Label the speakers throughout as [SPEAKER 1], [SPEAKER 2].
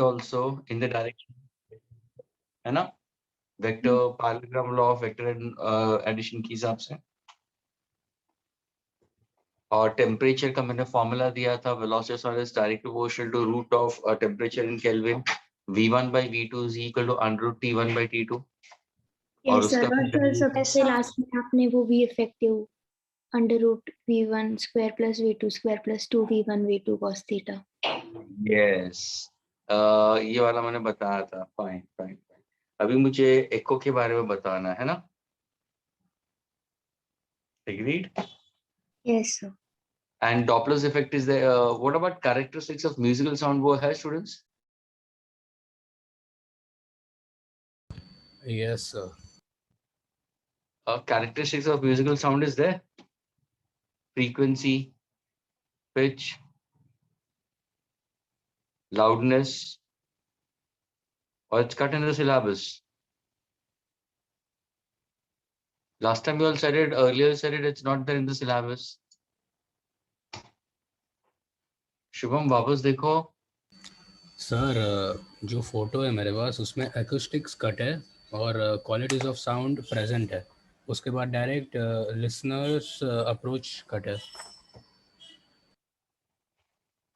[SPEAKER 1] also in the direction, है ना, vector parallelogram law of vector addition के हिसाब से। और टेम्परेचर का मैंने फॉर्मूला दिया था, velocity is direct proportional to root of temperature in kelvin, v1/v2 is equal to under T1/T2। और उसका
[SPEAKER 2] सबसे लास्ट में आपने वो भी effective √v1 square plus v2 square plus 2v1 v2 cos theta.
[SPEAKER 1] Yes, ये वाला मैंने बताया था। Fine fine fine. अभी मुझे एको के बारे में बताना है ना। Agreed?
[SPEAKER 2] Yes sir.
[SPEAKER 1] And Doppler's effect is there. What about characteristics of musical sound? वो है students?
[SPEAKER 3] Yes sir.
[SPEAKER 1] Characteristics of musical sound is there. Frequency, pitch, loudness, or it's cut in the syllabus. Last time you all said it, earlier you said it, it's not there in the syllabus. Shubham वापस देखो।
[SPEAKER 3] Sir जो photo है मेरे पास उसमें एक्यूस्टिक्स cut है और qualities of sound present है, उसके बाद डायरेक्ट लिसनर्स अप्रोच कट है।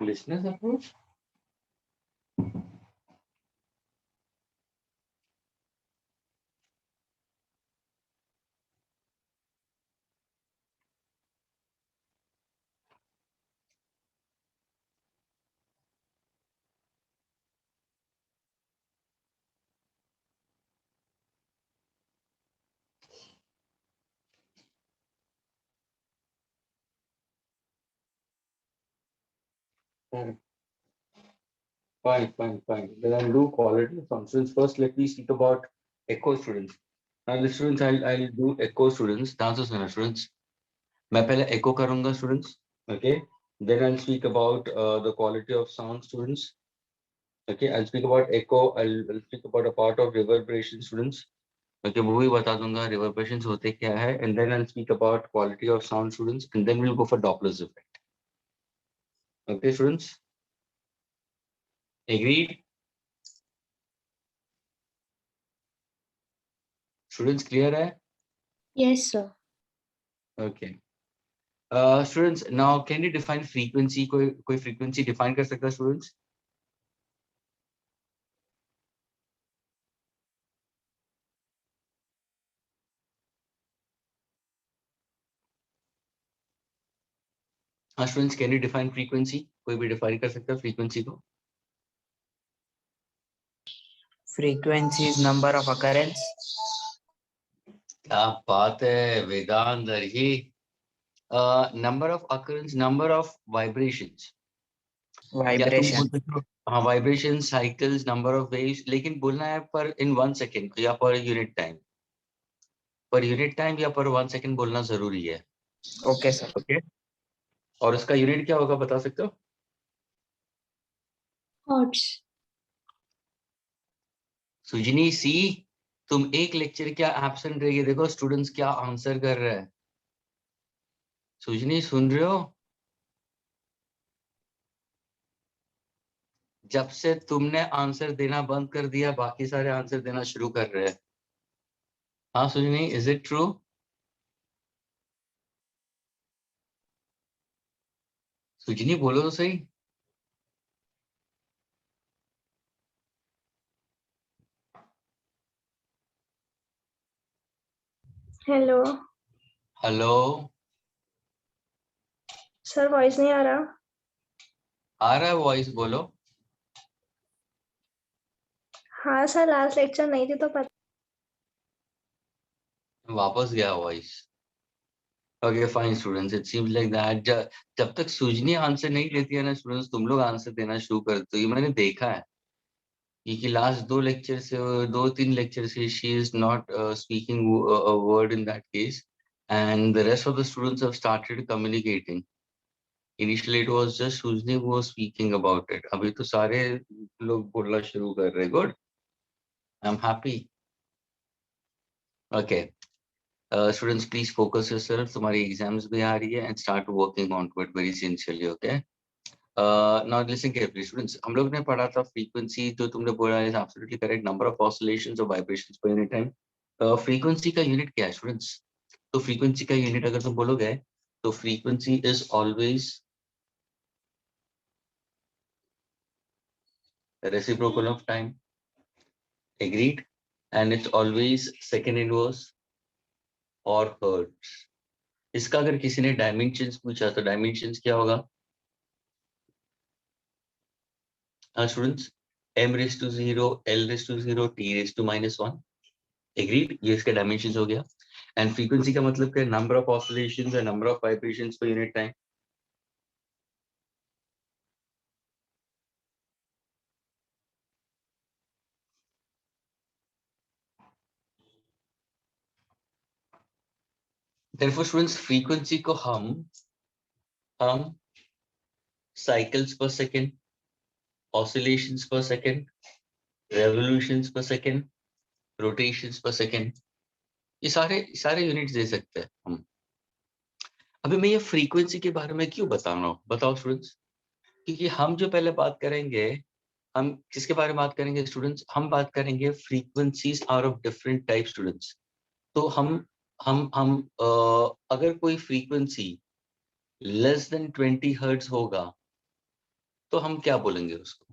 [SPEAKER 1] Listeners approach? Fine. Then I'll do quality functions. First, let me speak about echo students. Now, the students, I'll do echo students. Dances and students. मैं पहले echo करूँगा students. Okay. Then I'll speak about the quality of sound students. Okay. I'll speak about echo. I'll speak about a part of reverberation students. Okay. वो भी बता दूँगा reverberations होते क्या है. And then I'll speak about quality of sound students. And then we'll go for Doppler's effect. Okay, students. Agreed? Students clear है?
[SPEAKER 2] Yes sir.
[SPEAKER 1] Okay. Students, now can you define frequency? कोई frequency define कर सकता है students? हाँ students, can you define frequency? कोई भी define कर सकता है frequency को?
[SPEAKER 4] Frequency is number of occurrence.
[SPEAKER 1] क्या बात है वेदांत दर्जी। Number of occurrence, number of vibrations.
[SPEAKER 4] Vibration.
[SPEAKER 1] हाँ, vibration cycles, number of waves, लेकिन बोलना है पर in 1 second या पर unit time. पर unit time या पर 1 second बोलना जरूरी है।
[SPEAKER 4] Okay sir.
[SPEAKER 1] Okay. और उसका यूनिट क्या होगा बता सकते हो?
[SPEAKER 2] Hertz.
[SPEAKER 1] सुजनी सी, तुम एक लेक्चर क्या एब्सेंट रही है? देखो स्टूडेंट्स क्या आंसर कर रहे हैं। सुजनी सुन रहे हो? जब से तुमने आंसर देना बंद कर दिया बाकी सारे आंसर देना शुरू कर रहे हैं। हाँ Sujani, is it true? Sujani बोलो तो सही।
[SPEAKER 5] हेलो
[SPEAKER 1] हेलो
[SPEAKER 5] सर, वॉइस नहीं आ रहा?
[SPEAKER 1] आ रहा है वॉइस, बोलो।
[SPEAKER 5] हाँ सर, लास्ट लेक्चर नहीं थी तो पता।
[SPEAKER 1] वापस गया voice. Okay fine students, it seems like that जब तक सुजनी आंसर नहीं देती है ना स्टूडेंट्स, तुम लोग आंसर देना शुरू कर दो। ये मैंने देखा है कि लास्ट 2 लेक्चर से 2-3 लेक्चर से she is not speaking a word in that case, and the rest of the students have started communicating. Initially it was just Sujni who was speaking about it. अभी तो सारे लोग बोलना शुरू कर रहे हैं। Good. I'm happy. Okay. Students, please focus yourself. तुम्हारी exams भी आ रही है and start working on it very sincerely. Okay. Now listen carefully students, हम लोग ने पढ़ा था frequency, जो तुमने बोला is absolutely correct, number of oscillations or vibrations per unit time. Frequency का unit क्या है students? तो frequency का unit अगर तुम बोलोगे तो frequency is always reciprocal of time. Agreed? And it's always second inverse or hertz. इसका अगर किसी ने dimensions पूछा तो dimensions क्या होगा? Students, m raised to 0, l raised to 0, t raised to -1. Agreed? ये इसका dimensions हो गया. And frequency का मतलब क्या? Number of oscillations and number of vibrations per unit time. Therefore, students, frequency को हम cycles per second, oscillations per second, revolutions per second, rotations per second, ये सारे यूनिट्स दे सकते हैं हम. अभी मैं ये फ्रीक्वेंसी के बारे में क्यों बता रहा हूँ, बताओ स्टूडेंट्स? क्योंकि हम जो पहले बात करेंगे, हम किसके बारे में बात करेंगे स्टूडेंट्स? हम बात करेंगे frequencies are of different type students. तो हम अगर कोई फ्रीक्वेंसी लेस देन 20 हर्ट्ज होगा तो हम क्या बोलेंगे उसको?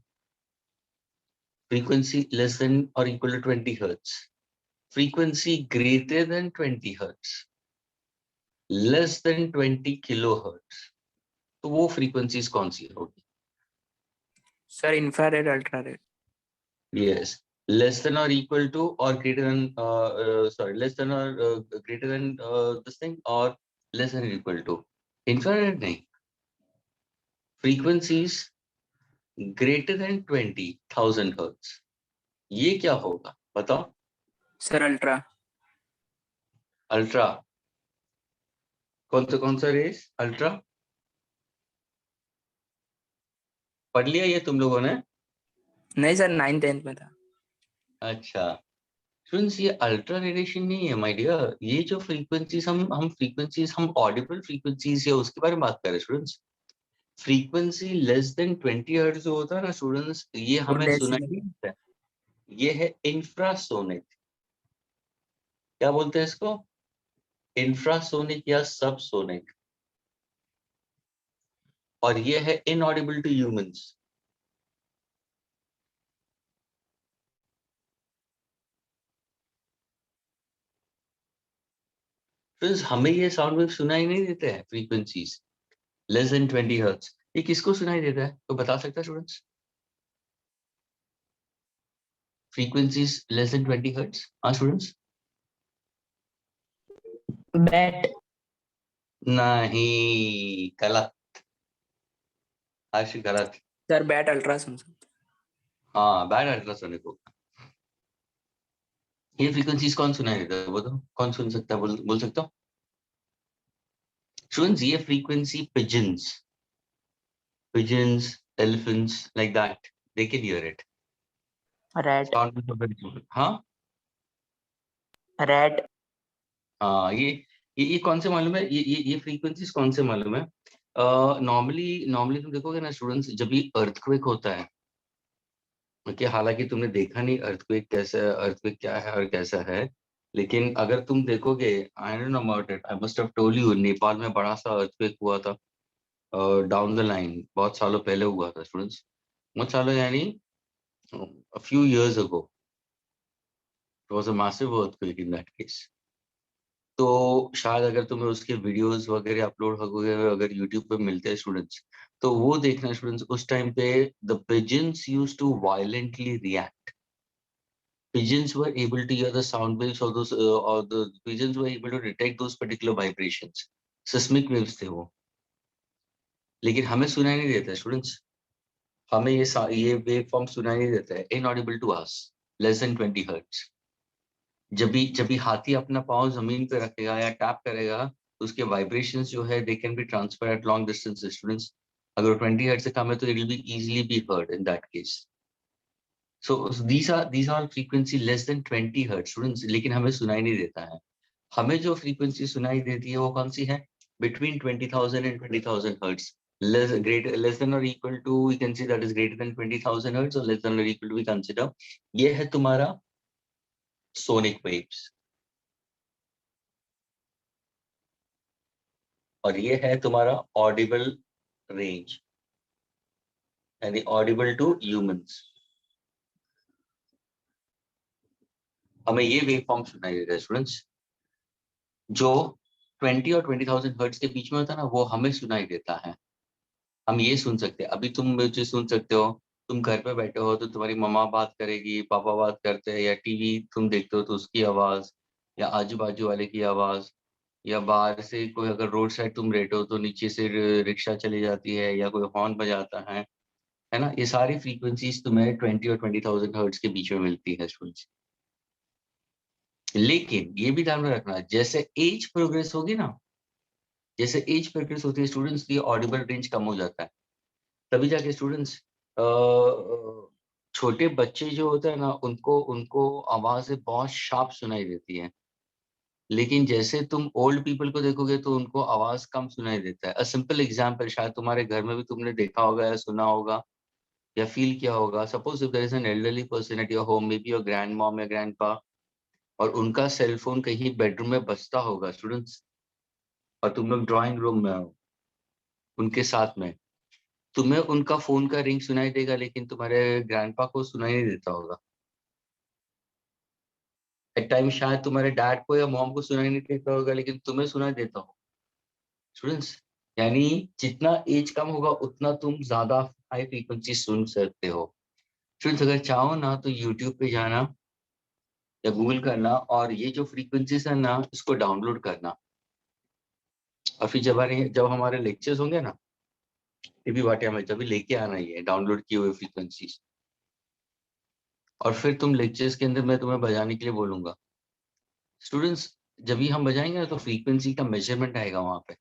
[SPEAKER 1] फ्रीक्वेंसी लेस देन और equal to 20 hertz, frequency greater than 20 hertz, less than 20 kilo hertz, तो वो फ्रीक्वेंसीज कौन सी होगी?
[SPEAKER 4] Sir infrared ultrared.
[SPEAKER 1] Yes, less than or equal to or greater than less than or greater than this thing or less than or equal to. Infrared नहीं, frequencies greater than 20,000 hertz. ये क्या होगा बताओ?
[SPEAKER 4] Sir ultra.
[SPEAKER 1] Ultra कौन सा race? Ultra पढ़ लिया ये तुम लोगों ने?
[SPEAKER 4] नहीं सर, 9th 10th में था.
[SPEAKER 1] अच्छा स्टूडेंट्स, ये अल्ट्रा रेडिएशन नहीं है माय डियर. ये जो फ्रीक्वेंसीज हम ऑडिबल फ्रीक्वेंसीज है उसके बारे में बात कर रहे हैं students. Frequency less than 20 hertz जो होता है ना स्टूडेंट्स, ये हमें सुनाई नहीं देता है. ये है इंफ्रासोनिक. क्या बोलते हैं इसको? इंफ्रासोनिक या सबसोनिक. और ये है इनऑडिबल टू ह्यूमंस. फ्रेंड्स, हमें ये साउंड वेव सुनाई नहीं देते हैं फ्रीक्वेंसीज लेस देन 20 हर्ट्ज. ये किसको सुनाई देता है तो बता सकता है students? Frequencies less than 20 hertz. हाँ स्टूडेंट्स?
[SPEAKER 4] बैट.
[SPEAKER 1] नहीं, गलत. आशी गलत.
[SPEAKER 4] Sir bat ultrasound.
[SPEAKER 1] हाँ, बैड अल्ट्रासोनिक होगा. ये फ्रीक्वेंसीज कौन सुनाई देता है वो तो कौन सुन सकता है? बोल सकता हूँ स्टूडेंट्स? ये frequency pigeons, elephants, like that, they can hear it.
[SPEAKER 4] Rat.
[SPEAKER 1] हाँ
[SPEAKER 4] रैट.
[SPEAKER 1] हाँ, ये कौन से मालूम है? ये फ्रीक्वेंसीज कौन से मालूम है? नॉर्मली तुम देखोगे ना स्टूडेंट्स, जब भी अर्थक्वेक होता है, ओके, हालांकि तुमने देखा नहीं अर्थक्वेक कैसा है, अर्थक्वेक क्या है और कैसा है, लेकिन अगर तुम देखोगे, आई don't know about it, I must have told you, Nepal में बड़ा सा अर्थक्वेक हुआ था डाउन द लाइन, बहुत सालों पहले हुआ था स्टूडेंट्स. बहुत सालों यानी a few years ago. It was a massive earthquake in that case. तो शायद अगर तुम्हें उसके वीडियोस वगैरह अपलोड वगैरह अगर यूट्यूब पे मिलते हैं स्टूडेंट्स, तो वो देखना स्टूडेंट्स. उस टाइम पे the pigeons used to violently react. Pigeons were able to hear the sound waves or those or the pigeons were able to detect those particular vibrations. Seismic waves थे वो. लेकिन हमें सुनाई नहीं देता स्टूडेंट्स. हमें ये वेव फॉर्म सुनाई नहीं देता है. Inaudible to us, less than 20 hertz. जब भी हाथी अपना पाँव जमीन पे रखेगा या टैप करेगा, तो उसके वाइब्रेशंस जो है they can be transfer at long distance students. अगर 20 हर्ट्ज से कम है तो it will be easily be heard in that case. So these are frequency less than 20 hertz students, लेकिन हमें सुनाई नहीं देता है. हमें जो फ्रीक्वेंसी सुनाई देती है वो कौन सी है? Between 20,000 and 20,000 hertz. less than or equal to, we can see that is greater than 20,000 hertz, or less than or equal to we consider ये है तुम्हारा sonic waves, और ये है तुम्हारा audible range, यानी audible to humans. हमें ये वेव फॉर्म सुनाई देता है स्टूडेंट्स, जो 20 और 20,000 हर्ट्ज के बीच में होता है ना, वो हमें सुनाई देता है. हम ये सुन सकते हैं. अभी तुम मुझे सुन सकते हो, तुम घर पे बैठे हो तो तुम्हारी मम्मा बात करेगी, पापा बात करते हैं, या टीवी तुम देखते हो तो उसकी आवाज, या आजू बाजू वाले की आवाज, या बाहर से कोई, अगर रोड साइड तुम रहते हो तो नीचे से रिक्शा चली जाती है या कोई हॉर्न बजाता है ना. ये सारी फ्रीक्वेंसीज तुम्हें 20 और 20,000 हर्ट्ज के बीच में मिलती है स्टूडेंट्स. लेकिन ये भी ध्यान में रखना, जैसे एज प्रोग्रेस होगी ना, जैसे एज प्रोग्रेस होती है स्टूडेंट्स, ये ऑडिबल रेंज कम हो जाता है. तभी जाके स्टूडेंट्स, छोटे बच्चे जो होते हैं ना, उनको उनको आवाजें बहुत शार्प सुनाई देती है. लेकिन जैसे तुम ओल्ड पीपल को देखोगे तो उनको आवाज कम सुनाई देता है. अ सिंपल एग्जांपल, शायद तुम्हारे घर में भी तुमने देखा होगा या सुना होगा या फील किया होगा. Suppose if there is an elderly person at your home, maybe your grand mom या ग्रैंडपा, और उनका सेल फोन कहीं बेडरूम में बजता होगा स्टूडेंट्स, और तुम लोग ड्राइंग रूम में हो उनके साथ में, तुम्हें उनका फोन का रिंग सुनाई देगा, लेकिन तुम्हारे ग्रैंडपा को सुनाई नहीं देता होगा. एक टाइम शायद तुम्हारे डैड को या मॉम को सुनाई नहीं देता होगा, लेकिन तुम्हें सुनाई देता होगा स्टूडेंट्स. यानी जितना एज कम होगा उतना तुम ज्यादा हाई फ्रीक्वेंसी सुन सकते हो. स्टूडेंट्स, अगर चाहो ना तो यूट्यूब पे जाना या गूगल करना, और ये जो फ्रीक्वेंसीज है ना, इसको डाउनलोड करना, और फिर जब हमारे लेक्चर्स होंगे ना टीवी भाटिया में, तभी लेके आना ये डाउनलोड किए हुए फ्रीक्वेंसीज, और फिर तुम लेक्चर्स के अंदर मैं तुम्हें बजाने के लिए बोलूंगा. स्टूडेंट्स, जब भी हम बजाएंगे ना तो फ्रीक्वेंसी का मेजरमेंट आएगा वहां पे.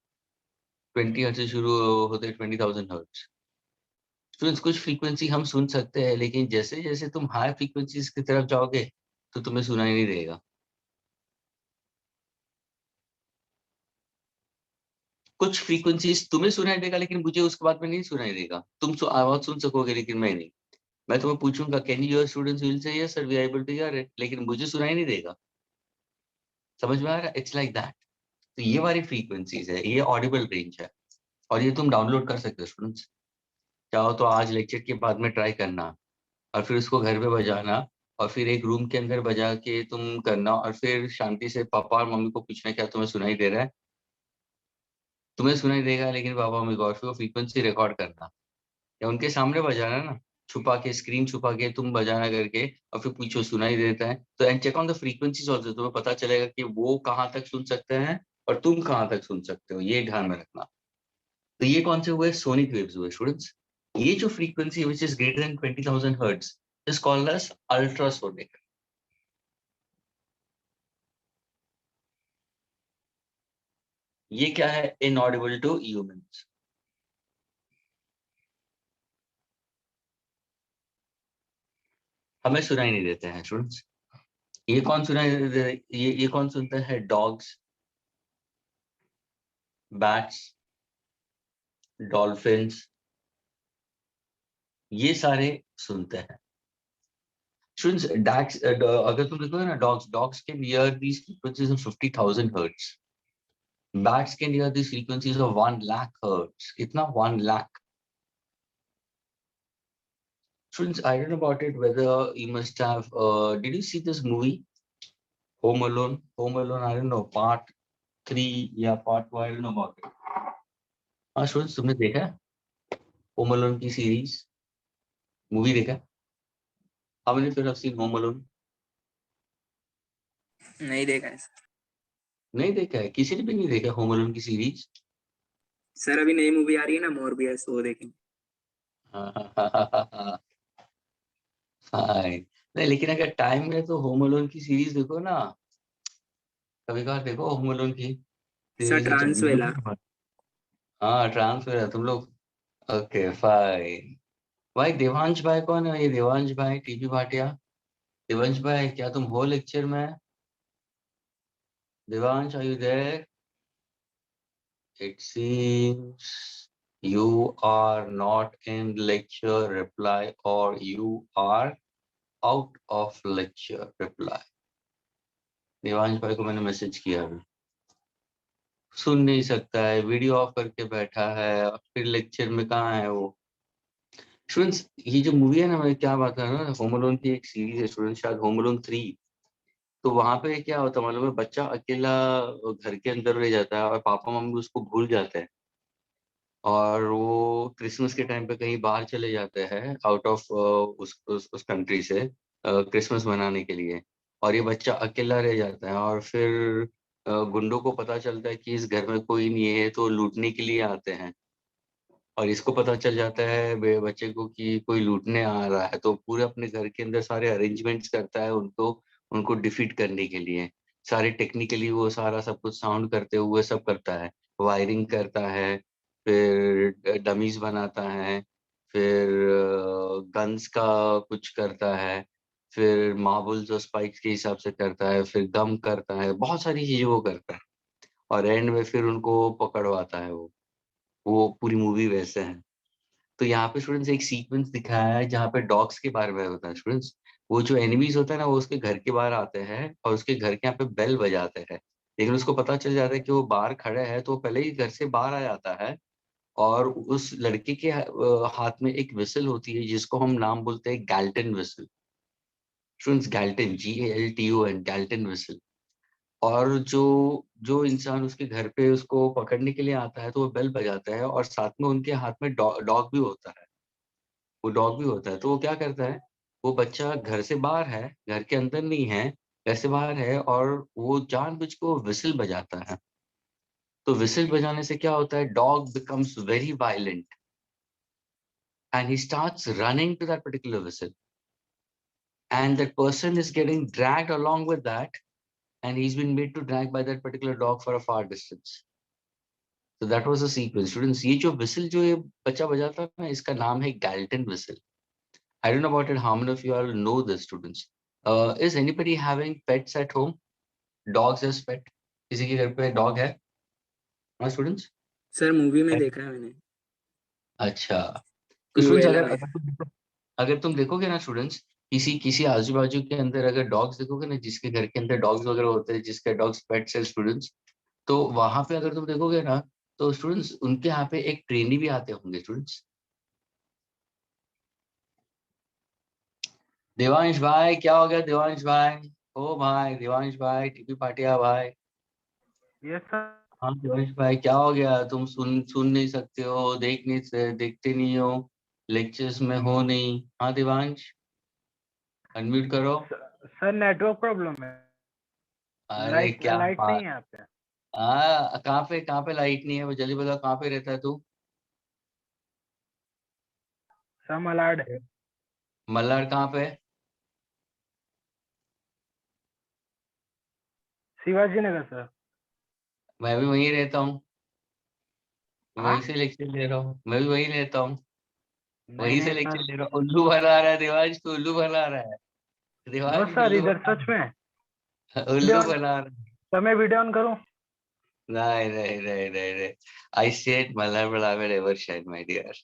[SPEAKER 1] 20 हर्ट्ज से शुरू होते 20,000 हर्ट्ज. स्टूडेंट्स, कुछ फ्रीक्वेंसी हम सुन सकते हैं, लेकिन जैसे जैसे तुम हाई फ्रीक्वेंसीज की तरफ जाओगे तो तुम्हें सुनाई नहीं देगा. कुछ फ्रीक्वेंसीज तुम्हें सुनाई देगा, लेकिन मुझे उसके बाद में नहीं सुनाई देगा. तुम आवाज सुन सकोगे लेकिन मैं नहीं. मैं तुम्हें पूछूंगा can you hear, students will say yes sir we are able to hear it, लेकिन मुझे सुनाई नहीं देगा. समझ में आ रहा है? It's like that. तो ये वाली फ्रीक्वेंसीज है, ये ऑडिबल रेंज है, और ये तुम डाउनलोड कर सकते हो स्टूडेंट्स. चाहो तो आज लेक्चर के बाद में ट्राई करना, और फिर उसको घर पे बजाना, और फिर एक रूम के अंदर बजा के तुम करना, और फिर शांति से पापा और मम्मी को पूछना क्या तुम्हें सुनाई दे रहा है. तुम्हें सुनाई देगा लेकिन पापा मम्मी को, और फिर वो फ्रीक्वेंसी रिकॉर्ड करना, या उनके सामने बजाना ना, छुपा के, स्क्रीन छुपा के तुम बजाना करके, और फिर पूछो सुनाई देता है तो, and check on the frequencies also, तुम्हें पता चलेगा कि वो कहाँ तक सुन सकते हैं और तुम कहाँ तक सुन सकते हो. ये ध्यान में रखना. तो ये कौन से हुए? सोनिक वेव्स हुए स्टूडेंट्स. ये जो frequency which is greater than 20,000 hertz is called as ultrasonic. ये क्या है? Inaudible to humans. हमें सुनाई नहीं देते हैं स्टूडेंट्स. ये कौन सुनाई देते हैं? ये कौन सुनता है? डॉग्स, बैट्स, डॉल्फिन्स, ये सारे सुनते हैं स्टूडेंट्स. डैक्स, अगर तुम देखोगे ना, dogs can hear these frequencies of 50,000 hertz. Bats can hear these frequencies of 1 lakh hertz. कितना? 1 lakh. Students, I don't know about it, whether you must have, did you see this movie, Home Alone? Home Alone, I don't know, part 3 या part 2, I don't know about it. हाँ students, तुमने देखा है Home Alone की series, movie देखा है? How many of you have seen Home Alone?
[SPEAKER 4] नहीं देखा है सर.
[SPEAKER 1] नहीं देखा है? किसी ने भी नहीं देखा Home Alone की सीरीज?
[SPEAKER 4] सर अभी नई मूवी आ रही है ना मॉर्बियस, वो देखेंगे.
[SPEAKER 1] Fine. नहीं, लेकिन अगर टाइम है तो होम अलोन की सीरीज देखो ना, कभी कभार देखो होम अलोन की
[SPEAKER 4] सर
[SPEAKER 1] सीरीज.
[SPEAKER 4] ट्रांसवेला.
[SPEAKER 1] हाँ, ट्रांसफर है तुम लोग. Okay fine. भाई देवांश भाई कौन है? ये देवांश भाई, टीपी भाटिया. देवांश भाई, क्या तुम हो लेक्चर में? Devansh, are you there? It seems You are not in lecture, reply, or you are out of lecture, reply. Devansh भाई को मैंने मैसेज किया अभी, सुन नहीं सकता है, वीडियो ऑफ करके बैठा है, और फिर लेक्चर में कहाँ है वो। स्टूडेंट्स, ये जो मूवी है ना, मैं क्या बात कर रहा हूँ, होम अलोन की एक सीरीज है स्टूडेंट्स, शायद होम अलोन 3। तो वहां पे क्या होता है मालूम है, बच्चा अकेला घर के अंदर रह जाता है और पापा मम्मी उसको भूल जाते हैं, और वो क्रिसमस के टाइम पे कहीं बाहर चले जाते हैं आउट ऑफ उस कंट्री से क्रिसमस मनाने के लिए, और ये बच्चा अकेला रह जाता है। और फिर गुंडों को पता चलता है कि इस घर में कोई नहीं है, तो लूटने के लिए आते हैं, और इसको पता चल जाता है बच्चे को कि कोई लूटने आ रहा है, तो पूरे अपने घर के अंदर सारे अरेंजमेंट्स करता है उनको उनको डिफीट करने के लिए। सारे टेक्निकली वो सारा सब कुछ साउंड करते हुए सब करता है, वायरिंग करता है, फिर डमीज बनाता है, फिर गन्स का कुछ करता है, फिर मार्बल्स और स्पाइक्स के हिसाब से करता है, फिर गम करता है, बहुत सारी चीजें वो करता है, और एंड में फिर उनको पकड़वाता है वो पूरी मूवी वैसे है। तो यहाँ पे स्टूडेंट्स एक सीक्वेंस दिखाया है जहाँ पे डॉग्स के बारे में होता है स्टूडेंट्स। वो जो एनिमीज होता है ना, वो उसके घर के बाहर आते हैं और उसके घर के यहाँ पे बेल बजाते हैं, लेकिन उसको पता चल जाता है कि वो बाहर खड़े हैं, तो वो पहले ही घर से बाहर आ जाता है, और उस लड़के के हाथ में एक विसल होती है जिसको हम नाम बोलते हैं Galton whistle. Students, Galton, GALTON, Galton whistle. और जो जो इंसान उसके घर पे उसको पकड़ने के लिए आता है, तो वो बेल बजाता है, और साथ में उनके हाथ में डॉग भी होता है, वो डॉग भी होता है। तो वो क्या करता है, वो बच्चा घर से बाहर है, घर के अंदर नहीं है, घर से बाहर है, और वो जानबूझ के वो विसल बजाता है। तो विसल बजाने से क्या होता है, dog becomes very violent and he starts running to that particular whistle, and that person is getting dragged along with that, and he's been made to drag by that particular dog for a far distance. So that was the sequence. Students, ये जो whistle जो ये बच्चा बजाता है ना, इसका नाम है Galton whistle. I don't know about it. How many of you all know this, students? Is anybody having pets at home? Dogs as pet? किसी के घर पे dog है? हाँ, students?
[SPEAKER 4] सर मूवी में देखा है मैंने,
[SPEAKER 1] अच्छा, तो students
[SPEAKER 4] क्रूएला में।
[SPEAKER 1] अगर तुम देखोगे ना स्टूडेंट्स, किसी किसी आजू बाजू के अंदर अगर डॉग्स देखोगे ना, जिसके घर के अंदर डॉग्स वगैरह होते हैं, जिसके डॉग्स पेट्स है स्टूडेंट्स, तो वहां पे अगर तुम देखोगे ना, तो स्टूडेंट्स उनके यहाँ पे एक ट्रेनी भी आते होंगे स्टूडेंट्स। देवांश भाई, क्या हो गया देवांश भाई? ओ भाई देवांश भाई, टीपी पाटिया भाई।
[SPEAKER 6] Yes sir.
[SPEAKER 1] हाँ देवांश भाई, क्या हो गया? तुम सुन नहीं सकते हो, देखते नहीं हो, लेक्चर्स में हो नहीं। हाँ देवांश, अनम्यूट करो।
[SPEAKER 6] सर नेटवर्क प्रॉब्लम है,
[SPEAKER 1] अरे
[SPEAKER 6] लाइट
[SPEAKER 1] क्या
[SPEAKER 6] लाइट
[SPEAKER 1] बात।
[SPEAKER 6] नहीं है यहाँ पे।
[SPEAKER 1] हाँ, कहाँ पे लाइट नहीं है? वो जल्दी बता, कहाँ पे रहता है तू?
[SPEAKER 6] सर मलाड है।
[SPEAKER 1] मल्हार कहाँ पे?
[SPEAKER 6] शिवाजी नगर सर।
[SPEAKER 1] मैं भी वहीं रहता हूँ,
[SPEAKER 6] हाँ?
[SPEAKER 1] वहीं से लेक्चर ले रहा हूँ, मैं भी वहीं रहता हूँ,
[SPEAKER 6] नहीं
[SPEAKER 1] वहीं से
[SPEAKER 6] नहीं
[SPEAKER 1] लेक्चर
[SPEAKER 6] सर।
[SPEAKER 1] ले रहा हूँ। उल्लू बना रहा है देवांश, तो उल्लू बना रहा है
[SPEAKER 6] नो
[SPEAKER 1] देवांश,
[SPEAKER 6] सर,
[SPEAKER 1] उल्लू
[SPEAKER 6] इधर
[SPEAKER 1] बना
[SPEAKER 6] सच में।
[SPEAKER 1] रहा है,
[SPEAKER 6] वीडियो
[SPEAKER 1] उल्लू
[SPEAKER 6] ऑन,
[SPEAKER 1] बना रहा है।
[SPEAKER 6] सर मैं वीडियो ऑन करूँ?
[SPEAKER 1] नहीं नहीं नहीं नहीं नहीं, आई सेड मल्हार बड़ा will ever shine my dear.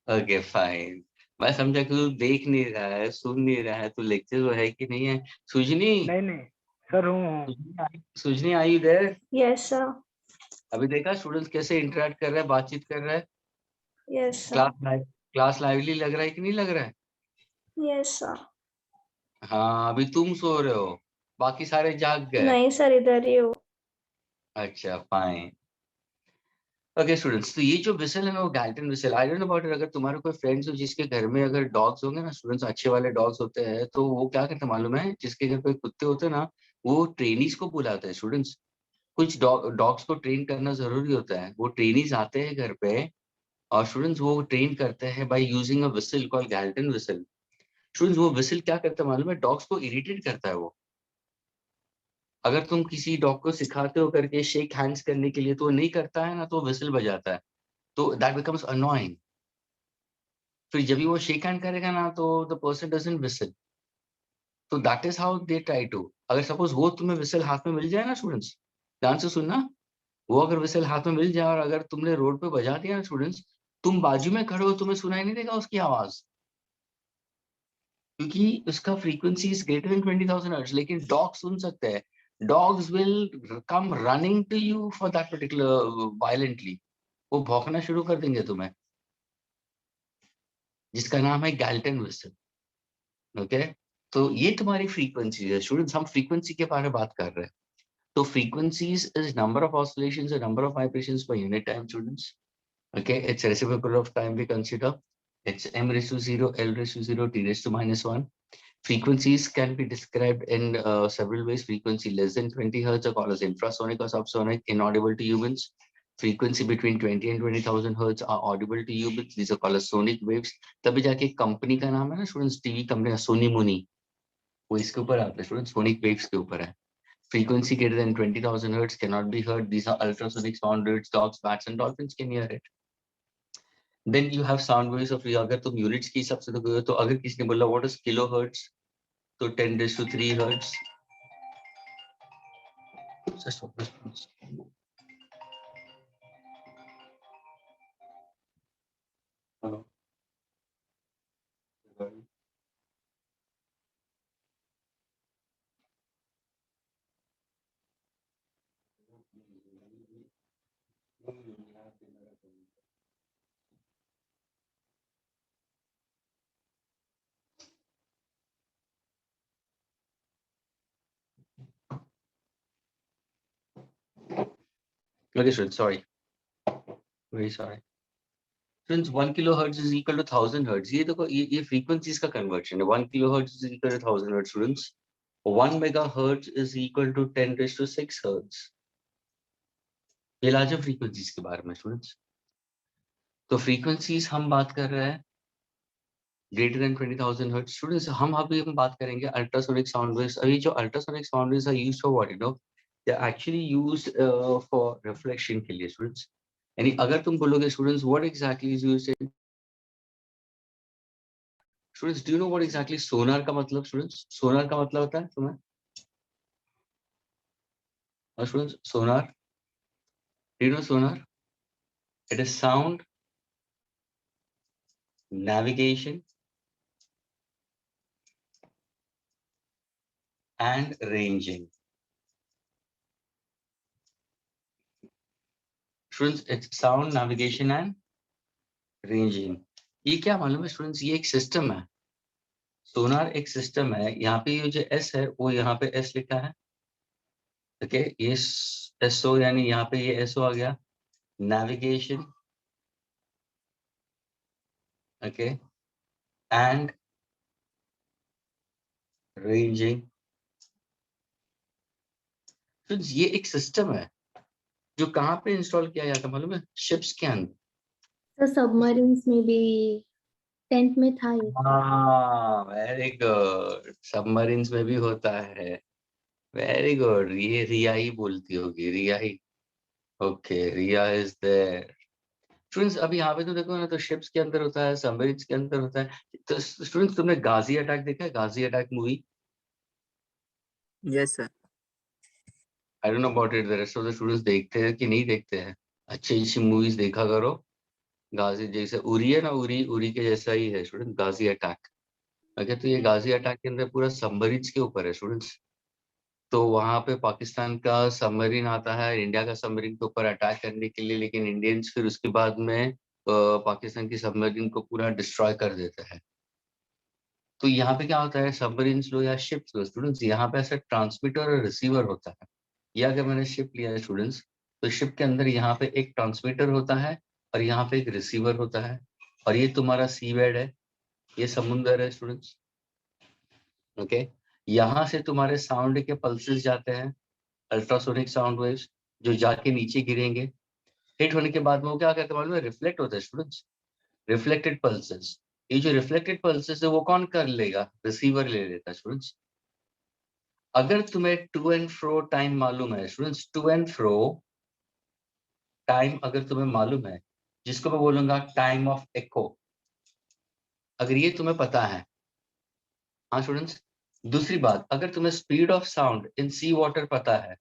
[SPEAKER 1] Okay fine. मैं समझा कि तू देख नहीं रहा है, सुन नहीं रहा है, तू लेक्चर वो है कि नहीं है। सुजनी,
[SPEAKER 6] नहीं नहीं सर, हूँ।
[SPEAKER 1] सुजनी आई देर?
[SPEAKER 5] Yes, sir.
[SPEAKER 1] अभी देखा स्टूडेंट्स कैसे इंटरेक्ट कर रहे हैं, बातचीत कर रहे हैं?
[SPEAKER 5] Yes, sir.
[SPEAKER 1] क्लास लाइवली लग रहा है कि नहीं लग रहा है?
[SPEAKER 5] Yes, sir.
[SPEAKER 1] हाँ, अभी तुम सो रहे हो, बाकी सारे जाग गए।
[SPEAKER 5] नहीं सर, इधर ही हो।
[SPEAKER 1] अच्छा फाइन। ओके स्टूडेंट्स, तो ये जो विसल है ना, वो Galton whistle. I don't know about it, अगर तुम्हारे कोई फ्रेंड्स हो जिसके घर में अगर डॉग्स होंगे ना स्टूडेंट्स, अच्छे वाले डॉग्स होते हैं, तो वो क्या करते हैं मालूम है, जिसके घर पे कुत्ते होते हैं ना, वो ट्रेनीज को बुलाते हैं स्टूडेंट्स। कुछ डॉग्स को ट्रेन करना जरूरी होता है, वो ट्रेनीज आते हैं घर पे, और स्टूडेंट्स वो ट्रेन करते हैं by using a whistle called Galton whistle. Students, वो विसल क्या करता है मालूम है, डॉग्स को इरिटेट करता है वो। अगर तुम किसी डॉग को सिखाते हो करके शेक हैंड्स करने के लिए, तो वो नहीं करता है ना, तो विसल बजाता है, तो दैट बिकम्स अनोइंग। फिर जब भी वो शेक हैंड करेगा ना, तो द पर्सन डजंट विसल। तो that is how they try to. अगर सपोज वो तुम्हें विसल हाथ में मिल जाए ना स्टूडेंट्स, ध्यान से सुनना, वो अगर विसल हाथ में मिल जाए और अगर तुमने रोड पे बजा दिया ना स्टूडेंट्स, तुम बाजू में खड़े हो, तुम्हें सुनाई नहीं देगा उसकी आवाज, क्योंकि उसका frequency is greater than 20,000 hertz. लेकिन डॉग सुन सकते हैं, dogs will come running to you for that particular violently, वो भौंकना शुरू कर देंगे तुम्हें, जिसका नाम है गैल्टन विसल। ओके, तो ये तुम्हारी फ्रीक्वेंसी है स्टूडेंट्स, हम फ्रीक्वेंसी के बारे में बात कर रहे हैं। तो frequencies is number of oscillations और number of vibrations per unit time students. Okay, it's reciprocal of time we consider. It's m raised to 0, l raised to 0, t raised to -1. Frequencies can be described in several ways. Frequency less than 20 hertz are called as infrasonic or subsonic, inaudible to humans. Frequency between 20 and 20,000 hertz are audible to humans. These are called as sonic waves. तभी जाके company का नाम है ना students, TV company Sony मोनी, वो इसके ऊपर आता है स्टूडेंट्स, सोनिक वेव्स के ऊपर है। Frequency greater than 20,000 hertz cannot be heard. These are ultrasonic sound waves. Dogs, bats, and dolphins can hear it. Then you have sound waves of, अगर तुम units के हिसाब से तो अगर किसी ने बोला what is kilohertz, तो 10⁻³ hertz. Hello. Okay, students, sorry. Very sorry. Since 1 kilohertz is equal to 1000 hertz, ये देखो ये frequencies का conversion है. 1 kilohertz is equal to 1000 hertz, students. 1 megahertz is equal to 10⁻⁶ hertz. ये लार्जर frequencies के बारे में स्टूडेंट्स। तो frequencies हम बात कर रहे हैं greater than 20,000 hertz. Students, हम बात करेंगे ultrasonic sound waves. अभी जो ultrasonic sound waves are used for what, you know? They're actually used for reflection के लिए students. यानी अगर तुम बोलोगे students, what exactly is used in students? Do you know what exactly sonar का मतलब students? Sonar का मतलब होता है तुम्हें? Students, sonar. Do you know sonar? It is sound, navigation, and ranging. Students, it's sound, navigation, and ranging. ये क्या मालूम है स्टूडेंट्स? ये एक सिस्टम है, सोनार एक सिस्टम है। यहाँ पे ये जो एस है वो यहाँ पे एस लिखा है, ओके, ये एसओ यानी यहाँ पे ये एसओ आ गया, नेविगेशन, ओके, एंड रेंजिंग। ये एक सिस्टम है जो कहाँ पे इंस्टॉल किया जाता है मालूम है? शिप्स के अंदर।
[SPEAKER 2] तो सबमरीन्स में भी, टेंट में था ये।
[SPEAKER 1] हाँ, वेरी गुड, सबमरीन्स में भी होता है, वेरी गुड। ये रिया ही बोलती होगी, रिया ही, okay, Riya is there. Students अभी यहाँ पे तो देखो ना, तो शिप्स के अंदर होता है, सबमरीन्स के अंदर होता है। तो स्टूडेंट्स तुमने गाजी अटैक देखा है? Ghazi attack movie?
[SPEAKER 4] Yes, sir.
[SPEAKER 1] I don't know about it, the rest of the students देखते हैं कि नहीं देखते हैं? अच्छी अच्छी मूवीज देखा करो। गाजी जैसे उरी है ना, उरी उरी के जैसा ही है स्टूडेंट, गाजी अटैक। ओके, तो ये गाजी अटैक के अंदर पूरा सबमरीन्स के ऊपर है स्टूडेंट्स। तो वहां पे पाकिस्तान का सबमरीन आता है इंडिया का सबमरीन के ऊपर अटैक करने के लिए, लेकिन इंडियंस फिर उसके बाद में पाकिस्तान की सबमरीन को पूरा डिस्ट्रॉय कर देता है। तो यहाँ पे क्या होता है, सबमरीन्स लो या शिप्स लो स्टूडेंट्स, यहाँ पे ऐसा ट्रांसमीटर और रिसीवर होता है। या अगर मैंने शिप लिया है स्टूडेंट्स, तो शिप के अंदर यहाँ पे एक ट्रांसमीटर होता है और यहाँ पे एक रिसीवर होता है, और ये तुम्हारा सी बेड है, ये समुंदर है स्टूडेंट्स, ओके। यहाँ से तुम्हारे साउंड के पल्सेस जाते हैं, अल्ट्रासोनिक साउंड वेव्स, जो जाके नीचे गिरेंगे। हिट होने के बाद में वो क्या करते हैं मालूम है? रिफ्लेक्ट होता है स्टूडेंट्स, रिफ्लेक्टेड पल्सेस। ये जो रिफ्लेक्टेड पल्सेस है वो कौन कर लेगा? रिसीवर ले लेता है स्टूडेंट्स। अगर तुम्हें टू एंड फ्रो टाइम मालूम है students, to and fro time अगर तुम्हें मालूम है, जिसको मैं बोलूंगा टाइम ऑफ एको, अगर ये तुम्हें पता है, हाँ स्टूडेंट्स। दूसरी बात, अगर तुम्हें speed of sound in sea water पता है,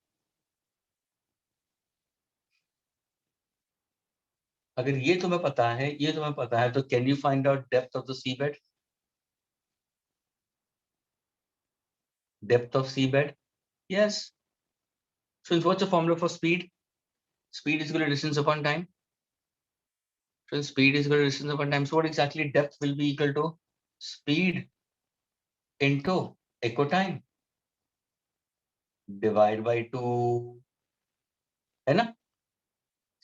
[SPEAKER 1] अगर ये तुम्हें पता है तो can you find out depth of the seabed? Depth of seabed? Yes. So what's the formula for speed? Speed is equal to distance upon time. So speed is equal to distance upon time. So what exactly depth will be equal to? Speed into echo time. Divide by 2. है ना?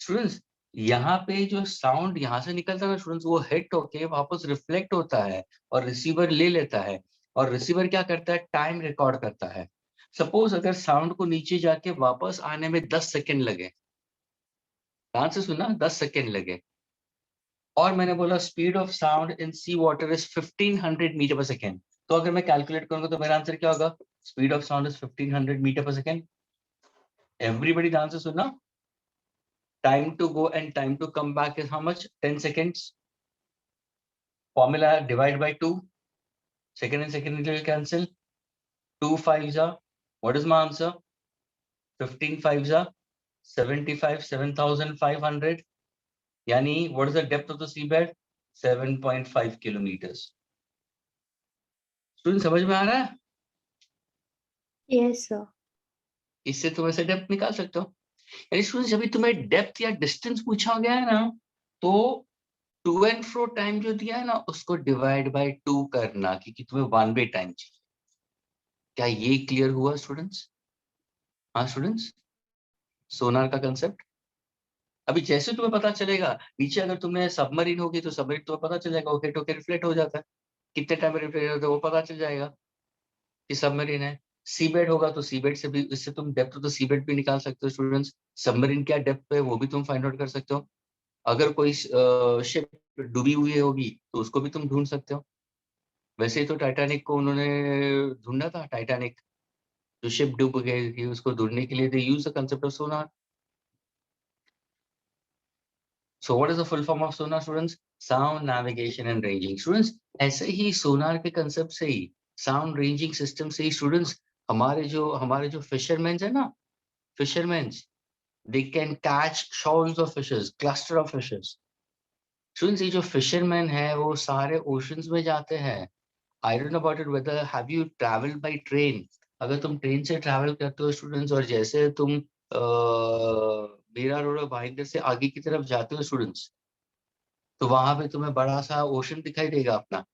[SPEAKER 1] Students, यहाँ पे जो sound यहाँ से निकलता है ना स्टूडेंट्स, वो हिट होके वापस रिफ्लेक्ट होता है और रिसीवर ले लेता है, और रिसीवर क्या करता है? टाइम रिकॉर्ड करता है। सपोज अगर साउंड को नीचे जाके वापस आने में 10 सेकेंड लगे, ध्यान से सुना, 10 सेकेंड लगे, और मैंने बोला speed of sound in sea water is 1500 metre per second, तो अगर मैं कैलकुलेट करूंगा तो मेरा आंसर क्या होगा? Speed of sound is 1500 metre per second. Everybody ध्यान से सुनना, time to go and time to come back is how much? 10 seconds. Formula divide by 2. Second and second will cancel. 2 5s are, what is my answer? 15 5s are 75, 7500. Yani what is the depth of the seabed? 7.5 kilometers. Student समझ में आ रहा है?
[SPEAKER 2] Yes, sir.
[SPEAKER 1] इससे तुम ऐसे depth निकाल सकते हो। यानी स्टूडेंट जब भी तुम्हें डेप्थ या डिस्टेंस पूछा गया है ना, तो टू एंड फ्रो टाइम जो दिया है ना, उसको डिवाइड बाय 2 करना, क्योंकि तुम्हें 1 वे टाइम चाहिए। क्या ये क्लियर हुआ स्टूडेंट्स? हाँ स्टूडेंट्स, सोनार का कंसेप्ट अभी जैसे तुम्हें पता चलेगा, नीचे अगर तुम्हें सबमरीन होगी तो सबमरीन तुम्हें पता चल जाएगा, वो हिट होकर रिफ्लेक्ट हो जाता है, कितने टाइम में रिफ्लेक्ट होता है वो पता चल जाएगा कि सबमरीन है। सीबेड होगा तो सीबेड से भी, इससे तुम डेप्थ ऑफ द सीबेड भी निकाल सकते हो स्टूडेंट्स। सबमरीन क्या डेप्थ है वो भी तुम फाइंड आउट कर सकते हो। अगर कोई शिप डूबी हुई होगी तो उसको भी तुम ढूंढ सकते हो। वैसे ही तो टाइटैनिक को उन्होंने ढूंढा था, टाइटैनिक जो शिप डूब गई थी उसको ढूंढने के लिए they use the concept of sonar. So what is the full form of sonar students? Sound navigation and ranging students। ऐसे ही सोनार के कंसेप्ट से ही, साउंड रेंजिंग सिस्टम से ही स्टूडेंट्स, हमारे जो फिशरमैन है ना, fisherman, they can catch shoals of fishes, cluster of fishes। Students ये जो फिशरमैन है वो सारे ओशंस में जाते हैं। आई don't know about it whether have you travelled by train. अगर तुम ट्रेन से ट्रैवल करते हो स्टूडेंट्स, और जैसे तुम मीरा रोड और भाईंदर से आगे की तरफ जाते हो स्टूडेंट्स, तो वहां पे तुम्हें बड़ा सा ओशन दिखाई देगा अपना।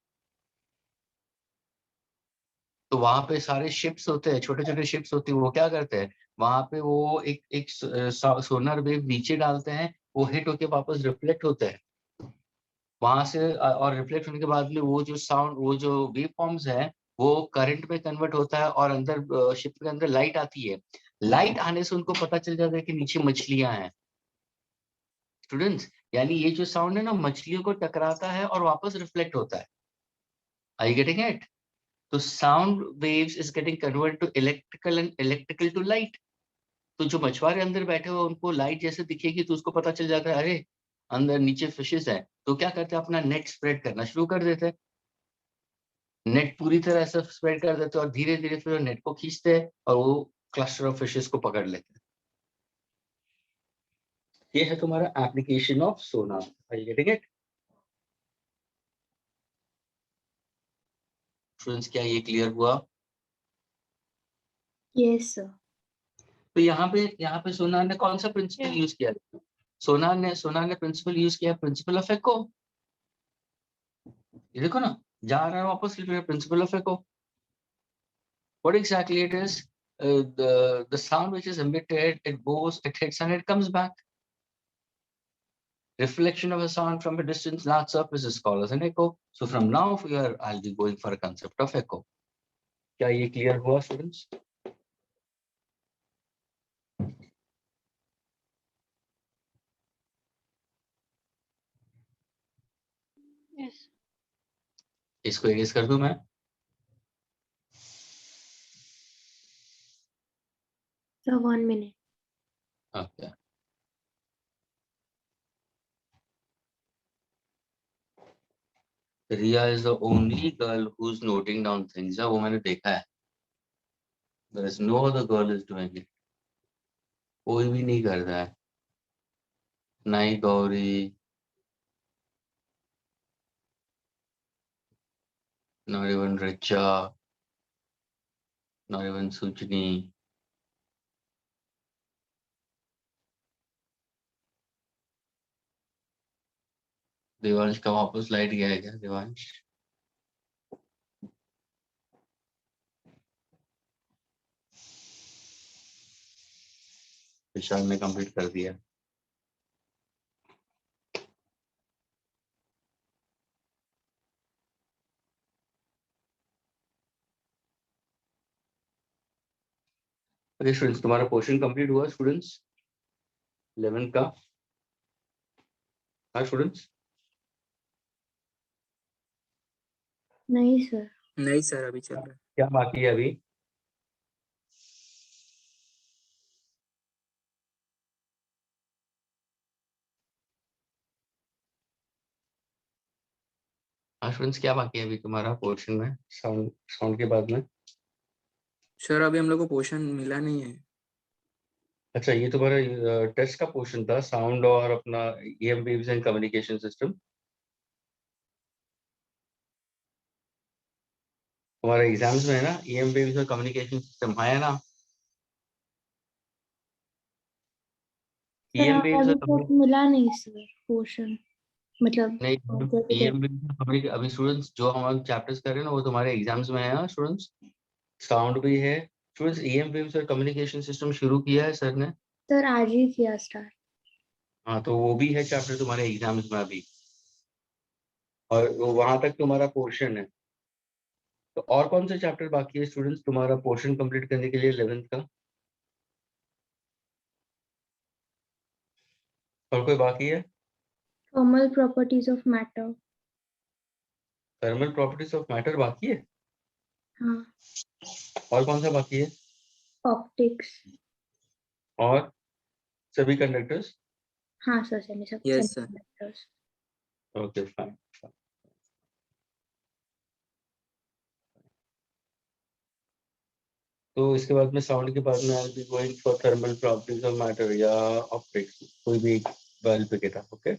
[SPEAKER 1] तो वहां पे सारे शिप्स होते हैं, छोटे छोटे शिप्स होती है, वो क्या करते हैं वहां पे, वो एक सोनार वेव नीचे डालते हैं, वो हिट होके वापस रिफ्लेक्ट होते हैं वहां से, और रिफ्लेक्ट होने के बाद में वो जो साउंड, वो जो वेव फॉर्म्स है वो करंट में कन्वर्ट होता है, और अंदर शिप के अंदर लाइट आती है। लाइट आने से उनको पता चल जाता है कि नीचे मछलियां हैं स्टूडेंट्स। यानी ये जो साउंड है ना, मछलियों को टकराता है और वापस रिफ्लेक्ट होता है। Are you getting it? तो sound waves is getting convert to electrical and electrical to light. तो जो मछुआरे अंदर बैठे हुए उनको लाइट जैसे दिखेगी तो उसको पता चल जाता है अरे अंदर नीचे फिशेस है, तो क्या करते हैं अपना नेट स्प्रेड करना शुरू कर देते हैं। नेट पूरी तरह से स्प्रेड कर देते हैं और धीरे धीरे फिर नेट को खींचते हैं और वो क्लस्टर ऑफ फिशेस को पकड़ लेते हैं। ये है तुम्हारा application of sonar. Are you getting it students? क्या ये क्लियर हुआ?
[SPEAKER 2] Yes, sir.
[SPEAKER 1] तो यहाँ पे सोनार ने कौन सा प्रिंसिपल यूज किया? सोनार ने प्रिंसिपल यूज किया, प्रिंसिपल ऑफ एको। ये देखो ना, जा रहा है वापस principle of echo. What exactly it is? The sound which is emitted, it goes, it hits and it comes back. Reflection of a sound from a distance large surface is called as an echo. So from now here I'll be going for a concept of echo. क्या ये clear हुआ students?
[SPEAKER 2] Yes.
[SPEAKER 1] इसको erase कर दूं मैं?
[SPEAKER 2] So 1 minute.
[SPEAKER 1] Okay. Riya is the only girl who's noting down things. वो मैंने देखा है. There is no other girl is doing it. कोई भी नहीं करता है. ना ही Gauri, Not even Richa. Not even Sujni. Devansh का वापस लाइट गया है क्या देवांश? विशाल ने कंप्लीट कर दिया. ओके स्टूडेंट्स, तुम्हारा पोर्शन कंप्लीट हुआ स्टूडेंट्स 11 का? हाँ स्टूडेंट्स,
[SPEAKER 2] नहीं सर.
[SPEAKER 4] नहीं सर अभी चल रहा है।
[SPEAKER 1] क्या बाकी है अभी? हाँ स्टूडेंट्स, क्या बाकी है अभी तुम्हारा पोर्शन में साउंड साउंड के बाद में?
[SPEAKER 4] सर अभी हम लोग को पोर्शन मिला नहीं है।
[SPEAKER 1] अच्छा, ये तुम्हारा टेस्ट का पोर्शन था, साउंड और अपना EM waves and communication system. तुम्हारे एग्जाम्स में है ना ईएम वेव्स और कम्युनिकेशन सिस्टम है ना?
[SPEAKER 2] सर
[SPEAKER 1] ईएम
[SPEAKER 2] हमें
[SPEAKER 1] वेव्स
[SPEAKER 2] अभी
[SPEAKER 1] और
[SPEAKER 2] तक मिला नहीं सर पोर्शन, मतलब
[SPEAKER 1] नहीं,
[SPEAKER 2] जैसे
[SPEAKER 1] ईएम वेव्स अभी स्टूडेंट्स जो हम चैप्टर्स कर रहे हैं ना वो तुम्हारे एग्जाम्स में है ना स्टूडेंट्स. साउंड भी है स्टूडेंट्स. ईएम वेव्स और कम्युनिकेशन सिस्टम शुरू किया है सर ने.
[SPEAKER 2] सर आज ही किया स्टार्ट.
[SPEAKER 1] हाँ, तो वो भी है चैप्टर तुम्हारे एग्जाम्स में अभी, और वहां तक तुम्हारा पोर्शन है. तो और कौन से चैप्टर बाकी है स्टूडेंट्स तुम्हारा पोर्शन कंप्लीट करने के लिए 11th का? और कोई बाकी है?
[SPEAKER 2] Thermal properties of matter.
[SPEAKER 1] Thermal properties of matter बाकी है.
[SPEAKER 2] हाँ.
[SPEAKER 1] और कौन सा बाकी है?
[SPEAKER 2] ऑप्टिक्स.
[SPEAKER 1] और सभी कंडक्टर्स.
[SPEAKER 2] हाँ सर, सेमी सब
[SPEAKER 4] Yes, sir.
[SPEAKER 2] Semiconductors.
[SPEAKER 1] Okay fine. तो इसके बाद में साउंड के बाद में I be going for thermal properties of matter या ऑप्टिक्स, कोई भी एक well pick it up. Okay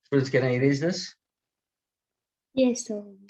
[SPEAKER 1] students, can I erase this?
[SPEAKER 2] Yes sir.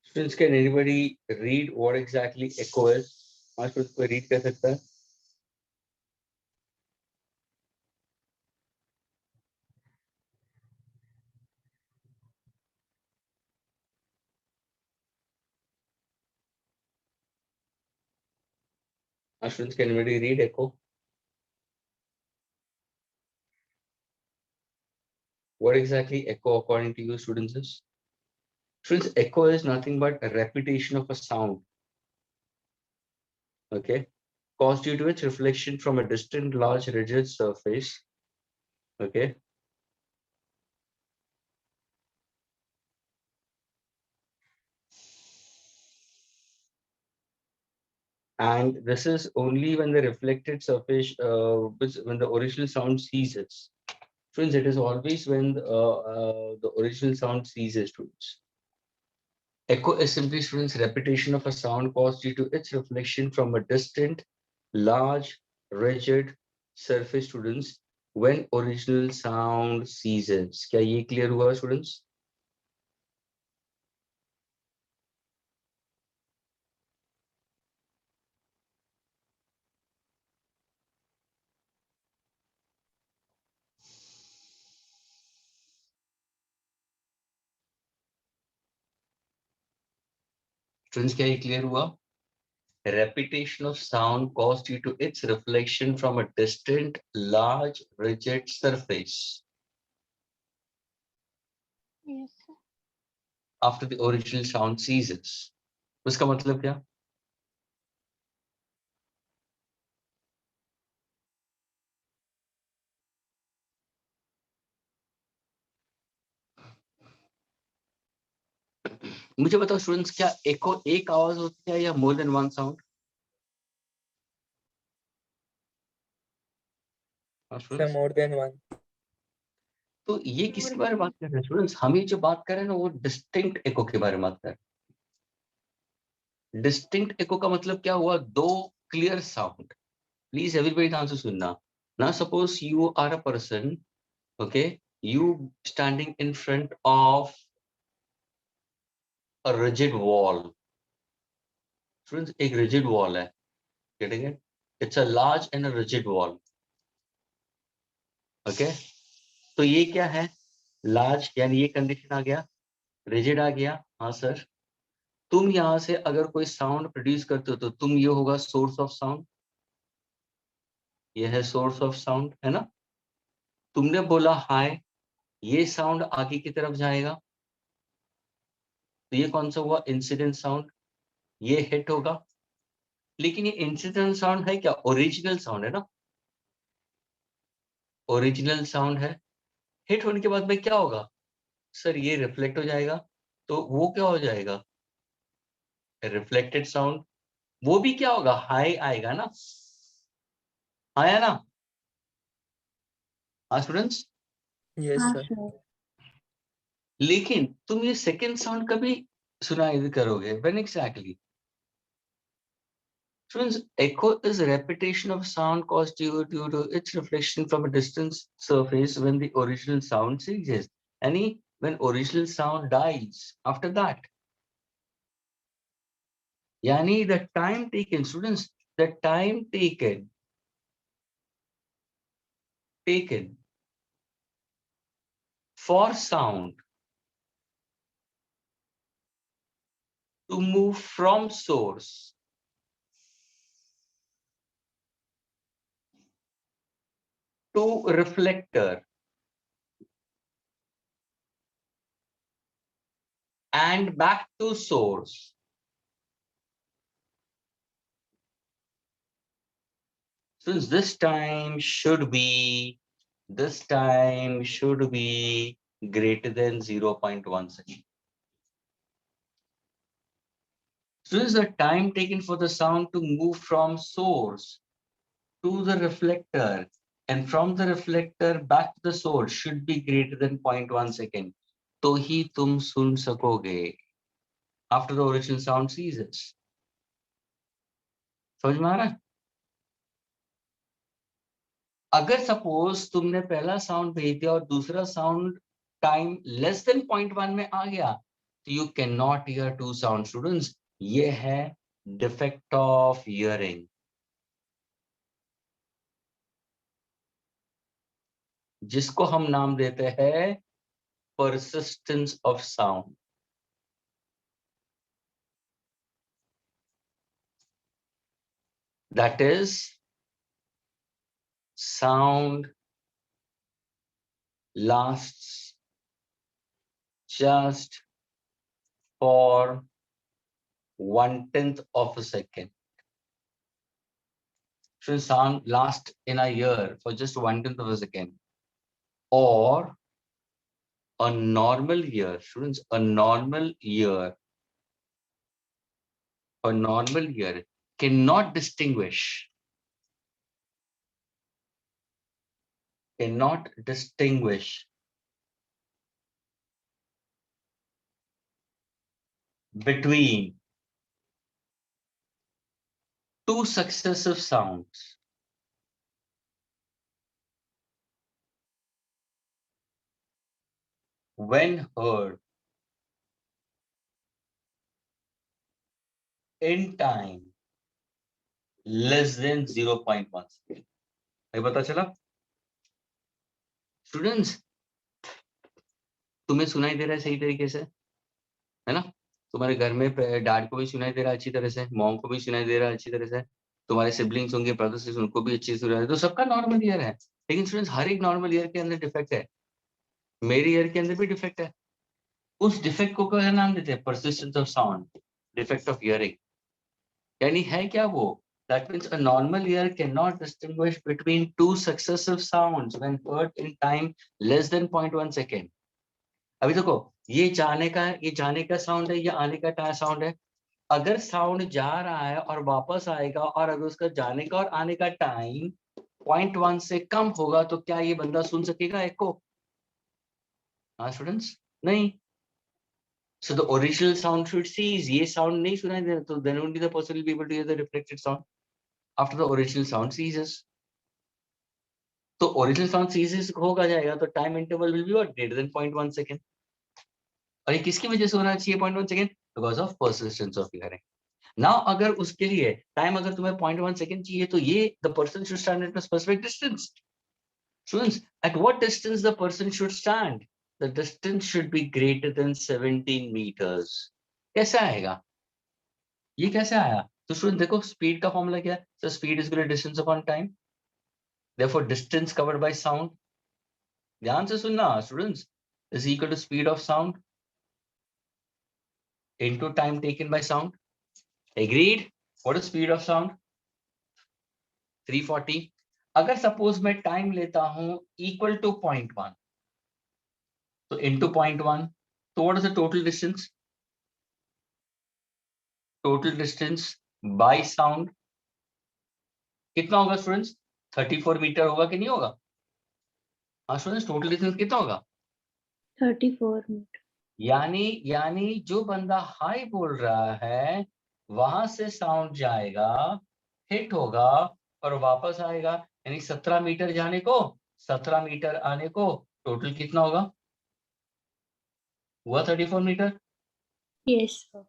[SPEAKER 1] Students, can anybody read what exactly echo is? हाँ, students कोई read कर सकता है? हाँ, students, can anybody read echo? What exactly echo according to you, students, is? Students, echo is nothing but a repetition of a sound. Okay, caused due to its reflection from a distant, large, rigid surface. Okay. And this is only when the reflected surface, when the original sound ceases. Friends, it is always when the original sound ceases, students. Echo is simply, students, repetition of a sound caused due to its reflection from a distant, large, rigid surface, students, when original sound ceases. क्या ये clear हुआ, students? Students, क्या ये clear हुआ? Repetition of sound caused due to its reflection from a distant, large, rigid surface.
[SPEAKER 5] Yes, sir.
[SPEAKER 1] After the original sound ceases. उसका मतलब क्या? मुझे बताओ स्टूडेंट्स, क्या एको एक आवाज होती है या more than one sound?
[SPEAKER 4] Sir, more than one.
[SPEAKER 1] तो ये किसके बारे में बात कर रहे हैं स्टूडेंट्स? हम ही जो बात कर रहे हैं ना, वो डिस्टिंक्ट एको के बारे में बात कर रहे हैं। डिस्टिंक्ट एको का मतलब क्या हुआ? दो क्लियर साउंड। प्लीज एवरीबॉडी ध्यान से सुनना। Now suppose you are a person, okay, you standing in front of a rigid wall. Students, एक rigid wall है, getting it? It's a large and a rigid wall. Okay? तो ये क्या है? Large यानी ये condition आ गया, rigid आ गया। हाँ सर, तुम यहाँ से अगर कोई साउंड प्रोड्यूस करते हो तो तुम, ये होगा सोर्स ऑफ साउंड, ये है सोर्स ऑफ साउंड, है ना? तुमने बोला हाय, ये साउंड आगे की तरफ जाएगा, तो ये कौन सा हुआ? इंसिडेंट साउंड, ये हिट होगा। लेकिन ये इंसिडेंट साउंड है क्या? ओरिजिनल साउंड है ना, ओरिजिनल साउंड है। हिट होने के बाद में क्या होगा सर? ये रिफ्लेक्ट हो जाएगा, तो वो क्या हो जाएगा? Reflected sound. वो भी क्या होगा? हाई आएगा ना, आया ना? हाँ स्टूडेंट्स,
[SPEAKER 4] Yes,
[SPEAKER 2] हाँ
[SPEAKER 4] sir.
[SPEAKER 2] सर।
[SPEAKER 1] लेकिन तुम ये सेकेंड साउंड कभी सुना करोगे? When exactly? Students, echo is a repetition of sound caused due to its reflection from a distant surface when the original sound ceases. Any when original sound dies after that. Yani the time taken, students, the time taken for sound to move from source to reflector and back to source. Since this time should be greater than 0.1 second. Since the time taken for the sound to move from source to the reflector and from the reflector back to the source should be greater than 0.1 second. तो ही तुम सुन सकोगे after the original sound ceases. समझ में आ रहा है? अगर suppose तुमने पहला साउंड भेज दिया और दूसरा साउंड टाइम लेस देन 0.1 में आ गया, you cannot hear two sound students. ये है defect of hearing. जिसको हम नाम देते हैं persistence of sound. That is, sound lasts just for 1/10 of a second. Should sound last in a year for just 1/10 of a second, or a normal year, students, a normal year cannot distinguish between two successive sounds when heard in time less than 0.1 second. ये पता चला? Students, तुम्हें सुनाई दे रहा है सही तरीके से, है ना? तुम्हारे घर में डैड को भी सुनाई दे रहा है अच्छी तरह से, मॉम को भी सुनाई दे रहा है अच्छी तरह से, तुम्हारे सिबलिंग्स होंगे, ब्रदर्स, उनको भी अच्छी सुनाई दे, तो सबका नॉर्मल ईयर है। लेकिन स्टूडेंट्स, हर एक नॉर्मल ईयर के अंदर डिफेक्ट है, मेरी ईयर के अंदर भी डिफेक्ट है। उस डिफेक्ट को क्या नाम देते हैं? Persistence of sound, defect of hearing. यानी है क्या वो? That means a normal ear cannot distinguish between two successive sounds when heard in time less than 0.1 second. अभी देखो, ये जाने का साउंड है, ये आने का साउंड है। अगर साउंड जा रहा है और वापस आएगा, और अगर उसका जाने का और आने का टाइम 0.1 से कम होगा, तो क्या ये बंदा सुन सकेगा एको? हाँ स्टूडेंट्स, नहीं। So the original sound should cease. ये sound नहीं सुनाई दे रहा, तो then only the person will be able to hear the reflected sound after the original sound ceases. तो original sound ceases होगा जाएगा, तो time interval will be what? Greater than 0.1 second. और ये किसकी वजह से होना चाहिए 0.1 second? Because of persistence of hearing. Now अगर उसके लिए time अगर तुम्हें 0.1 second चाहिए, तो ये the person should stand at a specific distance. Students, at what distance the person should stand? The distance should be greater than 17 meters. कैसे आएगा? ये कैसे आया? तो स्टूडेंट देखो, स्पीड का फॉर्मूला क्या है? So speed is equal to distance upon time. Therefore distance covered by sound. ध्यान से सुनना students, is equal to speed of sound into time taken by sound. Agreed? What is speed of sound? 340. अगर suppose मैं time लेता हूं equal to 0.1, तो into 0.1, तो what is the total distance? Total distance by sound कितना होगा students? 34 metre होगा कि नहीं होगा? हाँ स्टूडेंट्स, टोटल डिस्टेंस कितना होगा?
[SPEAKER 2] 34 मीटर।
[SPEAKER 1] यानी जो बंदा हाई बोल रहा है, वहां से साउंड जाएगा, हिट होगा और वापस आएगा, यानी 17 मीटर जाने को, 17 मीटर आने को, टोटल कितना होगा? हुआ 34 मीटर।
[SPEAKER 2] Yes sir.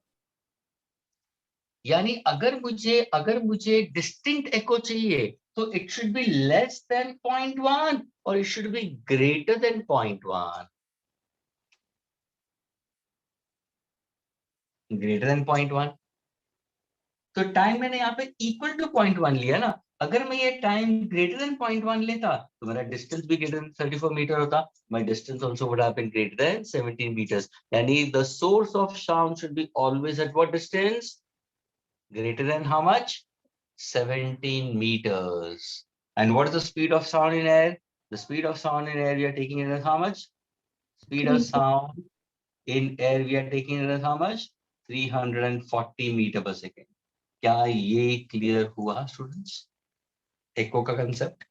[SPEAKER 1] यानी अगर मुझे डिस्टिंक्ट एको चाहिए, तो it should be less than 0.1 और it should be greater than 0.1। Greater than 0.1, तो टाइम मैंने यहाँ पे इक्वल टू 0.1 लिया ना। अगर मैं ये टाइम ग्रेटर देन 0.1 लेता, तो मेरा डिस्टेंस भी ग्रेटर देन 34 मीटर होता। My distance also would have been greater than 17 meters. यानी the source of sound should be always at what distance? Greater than how much? 17 meters. And what is the speed of sound in air? The speed of sound in air we are taking it as how much? Speed of sound in air we are taking it as how much? 340 meter per second. क्या ये clear हुआ students? एको का concept?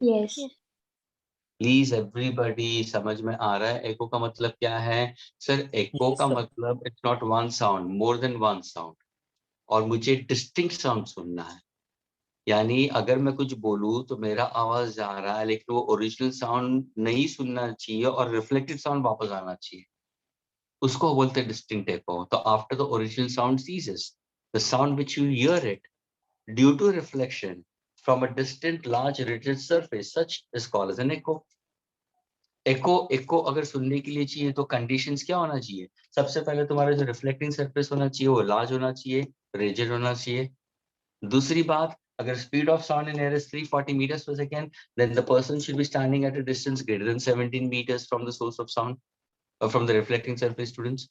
[SPEAKER 2] Yes.
[SPEAKER 1] Please everybody समझ में आ रहा है एको का मतलब क्या है? सर एको का मतलब it's not one sound, more than one sound, और मुझे डिस्टिंक्ट साउंड सुनना है। यानी अगर मैं कुछ बोलूं तो मेरा आवाज जा रहा है, लेकिन वो ओरिजिनल साउंड नहीं सुनना चाहिए और रिफ्लेक्टेड साउंड वापस आना चाहिए। उसको बोलते हैं डिस्टिंक्ट एको. तो after the original sound ceases, the sound which you hear it due to reflection from a distant large rigid surface such is called as an echo. Echo अगर सुनने के लिए चाहिए तो कंडीशंस क्या होना चाहिए? सबसे पहले तुम्हारा जो रिफ्लेक्टिंग सरफेस होना चाहिए वो लार्ज होना चाहिए, रिजिड होना चाहिए. दूसरी बात, अगर speed of sound in air is 340 meters per second, then the person should be standing at a distance greater than 17 meters from the source of sound or from the reflecting surface, students.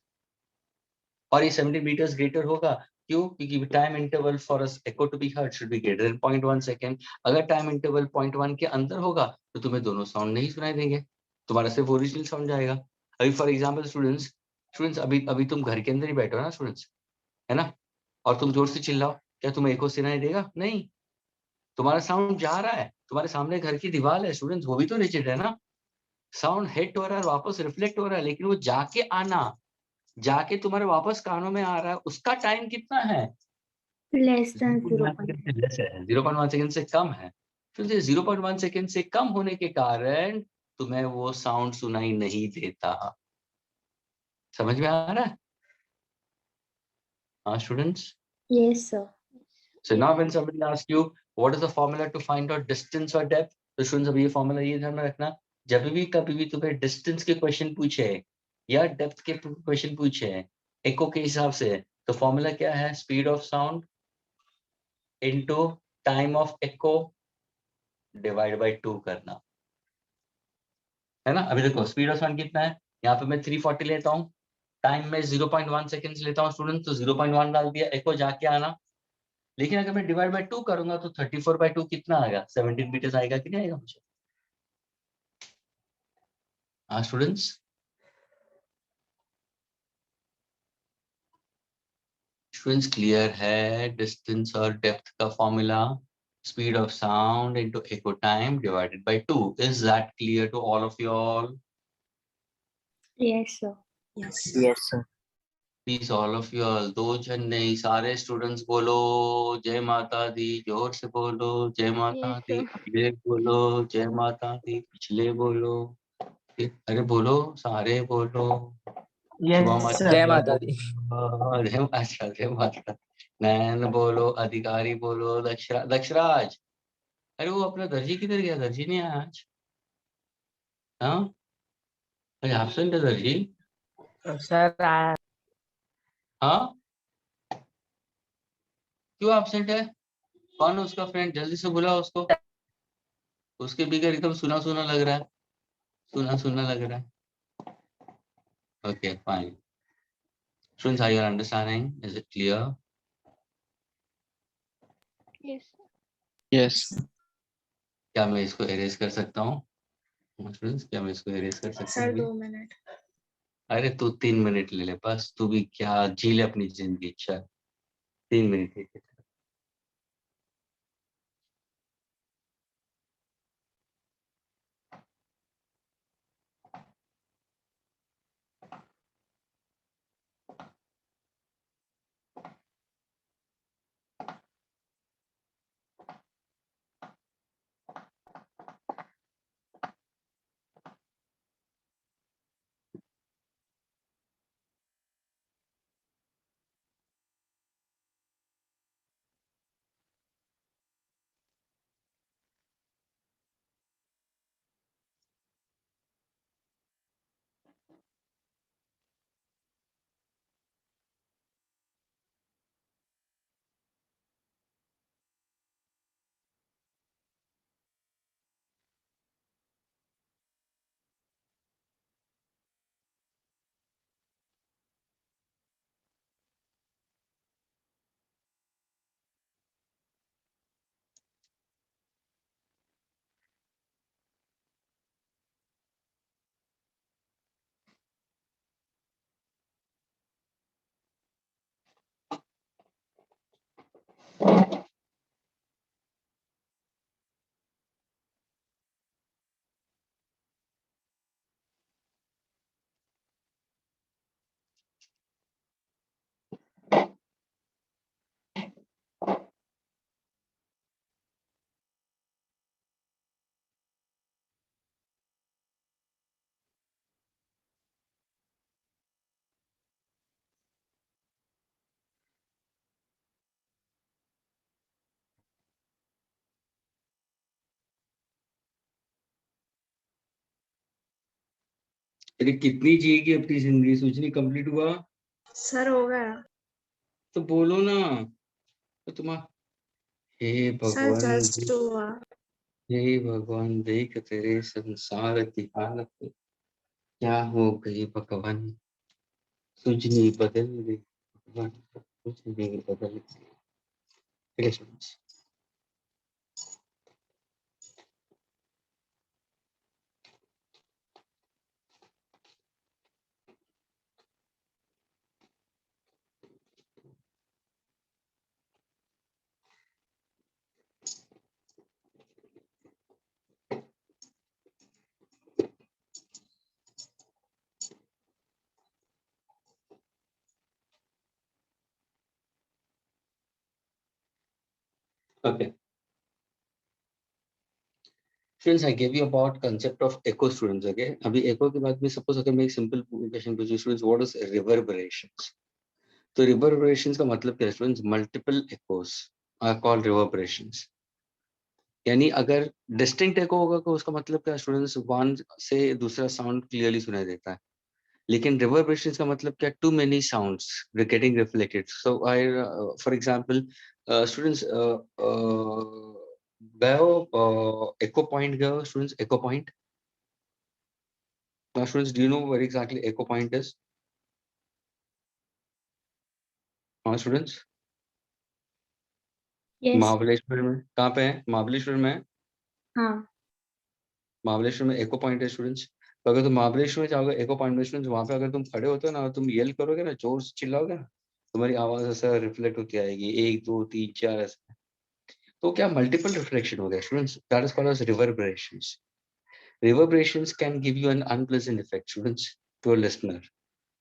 [SPEAKER 1] और ये 70 meters greater होगा क्यों? क्योंकि time interval for us echo to be heard should be greater than 0.1 second. अगर time interval 0.1 के अंदर होगा तो तुम्हें दोनों साउंड नहीं सुनाई देंगे, तुम्हारा सिर्फ ओरिजिनल साउंड जाएगा. अभी फॉर एग्जांपल स्टूडेंट्स अभी तुम घर के अंदर ही बैठो ना स्टूडेंट्स, है ना, और तुम जोर से चिल्लाओ, क्या तुम्हें एको सुनाई देगा? नहीं, तुम्हारा साउंड जा रहा है, तुम्हारे सामने घर की दीवार है स्टूडेंट्स, वो भी तो रिजिड है ना. साउंड हिट हो रहा है, वापस रिफ्लेक्ट हो रहा है, लेकिन वो जाके तुम्हारे वापस कानों में आ रहा है, उसका टाइम कितना है?
[SPEAKER 2] Less than 0.
[SPEAKER 1] 0.1 सेकंड से कम है. तो 0.1 सेकंड से कम होने के कारण तुम्हें वो साउंड सुनाई नहीं देता. समझ में आ रहा है? हाँ students.
[SPEAKER 2] Yes, sir.
[SPEAKER 1] So now when somebody asks you what is the formula to find out distance or depth, तो स्टूडेंट्स अभी ये फॉर्मूला ये ध्यान में रखना, जब भी कभी भी तुम्हें डिस्टेंस के क्वेश्चन पूछे या डेप्थ के क्वेश्चन पूछे एको के हिसाब से, तो फॉर्मूला क्या है? Speed of sound into time of echo divide by 2 करना, है ना. अभी देखो स्पीड ऑफ साउंड कितना है, यहाँ पे मैं 340 लेता हूँ, टाइम में 0.1 सेकंड्स लेता हूँ स्टूडेंट, तो 0.1 डाल दिया, एको जाके आना. लेकिन अगर मैं डिवाइड बाय 2 करूंगा तो 34/2 कितना आएगा? 17 मीटर्स आएगा कि नहीं आएगा मुझे? हाँ स्टूडेंट्स. स्टूडेंट्स क्लियर है डिस्टेंस और डेप्थ का formula? Speed of sound into echo time divided by 2. Is that clear to all of you all?
[SPEAKER 2] Yes, sir.
[SPEAKER 4] Yes.
[SPEAKER 7] Yes, sir.
[SPEAKER 1] Please all of you all, दो जन नहीं, सारे students बोलो जय माता दी, जोर से बोलो जय माता
[SPEAKER 5] Yes,
[SPEAKER 1] दी.
[SPEAKER 5] sir.
[SPEAKER 1] आगे बोलो जय माता दी, पिछले बोलो, अरे बोलो सारे बोलो.
[SPEAKER 7] Yes,
[SPEAKER 1] Shubham
[SPEAKER 7] sir.
[SPEAKER 1] आचार्य
[SPEAKER 7] जय माता दी.
[SPEAKER 1] बोलो, जय आचार्य, जय माता. नैन बोलो, अधिकारी बोलो, दक्षराज. अरे वो अपना दर्जी किधर गया? दर्जी नहीं आया आज. हाँ आज एब्सेंट है दर्जी.
[SPEAKER 7] सर
[SPEAKER 1] हाँ क्यों एब्सेंट है? कौन है उसका फ्रेंड? जल्दी से बुलाओ उसको. उसके बिगर एकदम सुना सुना लग रहा है, सुना सुना लग रहा है. Okay fine. Students, are you understanding? Is it clear?
[SPEAKER 5] Yes.
[SPEAKER 7] Yes.
[SPEAKER 1] क्या मैं इसको एरेज कर सकता हूँ? Students, क्या मैं इसको एरेज कर सकता हूँ
[SPEAKER 5] सर
[SPEAKER 1] अभी?
[SPEAKER 5] 2 मिनट.
[SPEAKER 1] अरे तू 3 मिनट ले ले बस, तू भी क्या जी ले अपनी जिंदगी. चल 3 मिनट ठीक है. अरे कितनी जिएगी अपनी जिंदगी, कुछ नहीं कंप्लीट हुआ
[SPEAKER 5] सर हो गया।
[SPEAKER 1] तो बोलो ना। तो तुम्हारा हे
[SPEAKER 5] सर
[SPEAKER 1] भगवान,
[SPEAKER 5] जस्ट हुआ।
[SPEAKER 1] हे भगवान देख तेरे संसार की हालत क्या हो गई भगवान, कुछ नहीं बदल गई भगवान, कुछ नहीं बदल गई। Patience. Okay. Students, I gave you about concept of echo students. Okay. अभी echo के बाद में suppose अगर मैं एक simple question पूछूं students, what is reverberations? तो reverberations का मतलब क्या है students? Multiple echoes are called reverberations. यानी अगर distinct echo होगा तो उसका मतलब क्या students? one से दूसरा sound clearly सुनाई देता है. लेकिन reverberations का मतलब क्या? Too many sounds getting reflected. So I, for example, students, गए हो echo point गए हो students? Echo point. Now students, do you know where exactly echo point is? Students,
[SPEAKER 2] yes.
[SPEAKER 1] Mahabaleshwar में कहाँ पे है? महाबलेश्वर में है?
[SPEAKER 2] हाँ।
[SPEAKER 1] महाबलेश्वर में echo point है students. तो अगर तुम महाबलेश्वर में जाओगे echo point में students, वहां पे अगर तुम खड़े होते हो ना, तुम yell करोगे ना, जोर से चिल्लाओगे ना, तुम्हारी आवाज ऐसा रिफ्लेक्ट होती आएगी, 1 2 3 4 ऐसे. तो क्या मल्टीपल रिफ्लेक्शन हो गया students? That is called as reverberations. Reverberations can give you an unpleasant effect students to a listener.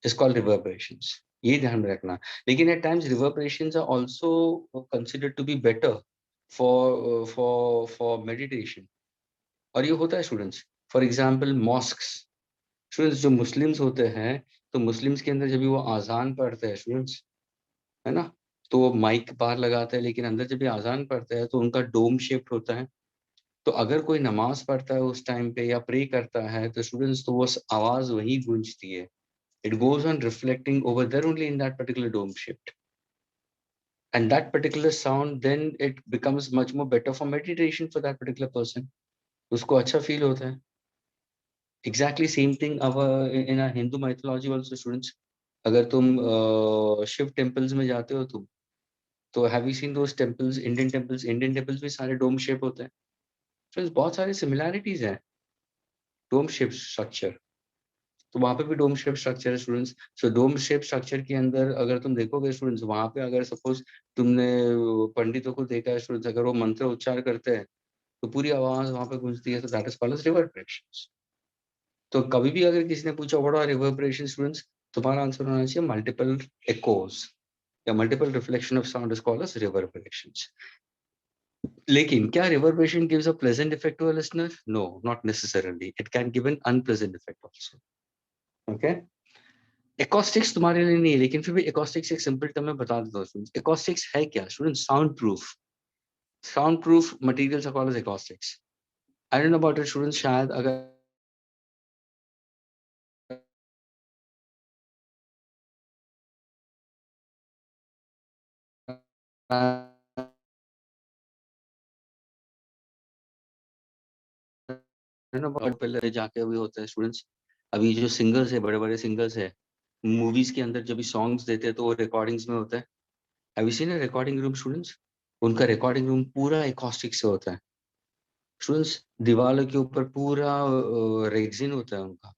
[SPEAKER 1] It's called reverberations. ये ध्यान में रखना. लेकिन at times reverberations are also considered to be better for meditation. और ये होता है students. For example mosques. Students जो मुस्लिम्स होते हैं, तो मुस्लिम्स के अंदर जब भी वो आजान पढ़ते हैं स्टूडेंट्स, है ना, तो वो माइक बाहर लगाते हैं, लेकिन अंदर जब भी आजान पढ़ते हैं तो उनका डोम शेप्ड होता है. तो अगर कोई नमाज पढ़ता है उस टाइम पे या प्रे करता है तो स्टूडेंट्स, तो वो आवाज वहीं गूंजती है. It goes on reflecting over there only in that particular dome shift, and that particular sound then it becomes much more better for meditation for that particular person. उसको अच्छा फील होता है. Exactly same thing in Hindu mythology also students. अगर तुम Shiv temples में जाते हो तुम, तो have you seen those temples? Indian temples भी सारे डोम शेप होते हैं. फ्रेंड्स, बहुत सारी सिमिलैरिटीज हैं. डोम शेप स्ट्रक्चर, तो वहां पे भी डोम शेप स्ट्रक्चर है स्टूडेंट्स. सो डोम शेप स्ट्रक्चर के अंदर अगर तुम देखोगे स्टूडेंट्स, वहां पे अगर सपोज तुमने पंडितों को देखा है स्टूडेंट्स, अगर वो मंत्र उच्चार करते हैं तो पूरी आवाज वहां पे गूंजती है. तो that is called as reverberations. तो कभी भी अगर किसी ने पूछा व्हाट आर रिवर्बरेशन स्टूडेंट्स, तुम्हारा आंसर होना चाहिए मल्टीपल एकोज या multiple reflection of sound is called as reverberations. लेकिन क्या reverberation gives a pleasant effect to a listener? No, not necessarily. It can give an unpleasant effect also. Okay? Acoustics तुम्हारे लिए नहीं है, लेकिन फिर भी acoustics एक simple term में बता देता हूँ students. Acoustics है क्या students? Soundproof. Soundproof materials are called as acoustics. I don't know about it students. शायद अगर पहले जाके अभी होता है स्टूडेंट्स. अभी जो सिंगर्स है, बड़े बड़े सिंगर्स है, मूवीज के अंदर जब भी सॉन्ग्स देते हैं तो वो रिकॉर्डिंग्स में होता है. Have you seen a recording room students? उनका रिकॉर्डिंग रूम पूरा एकॉस्टिक से होता है स्टूडेंट्स. दीवारों के ऊपर पूरा रेक्सिन होता है उनका.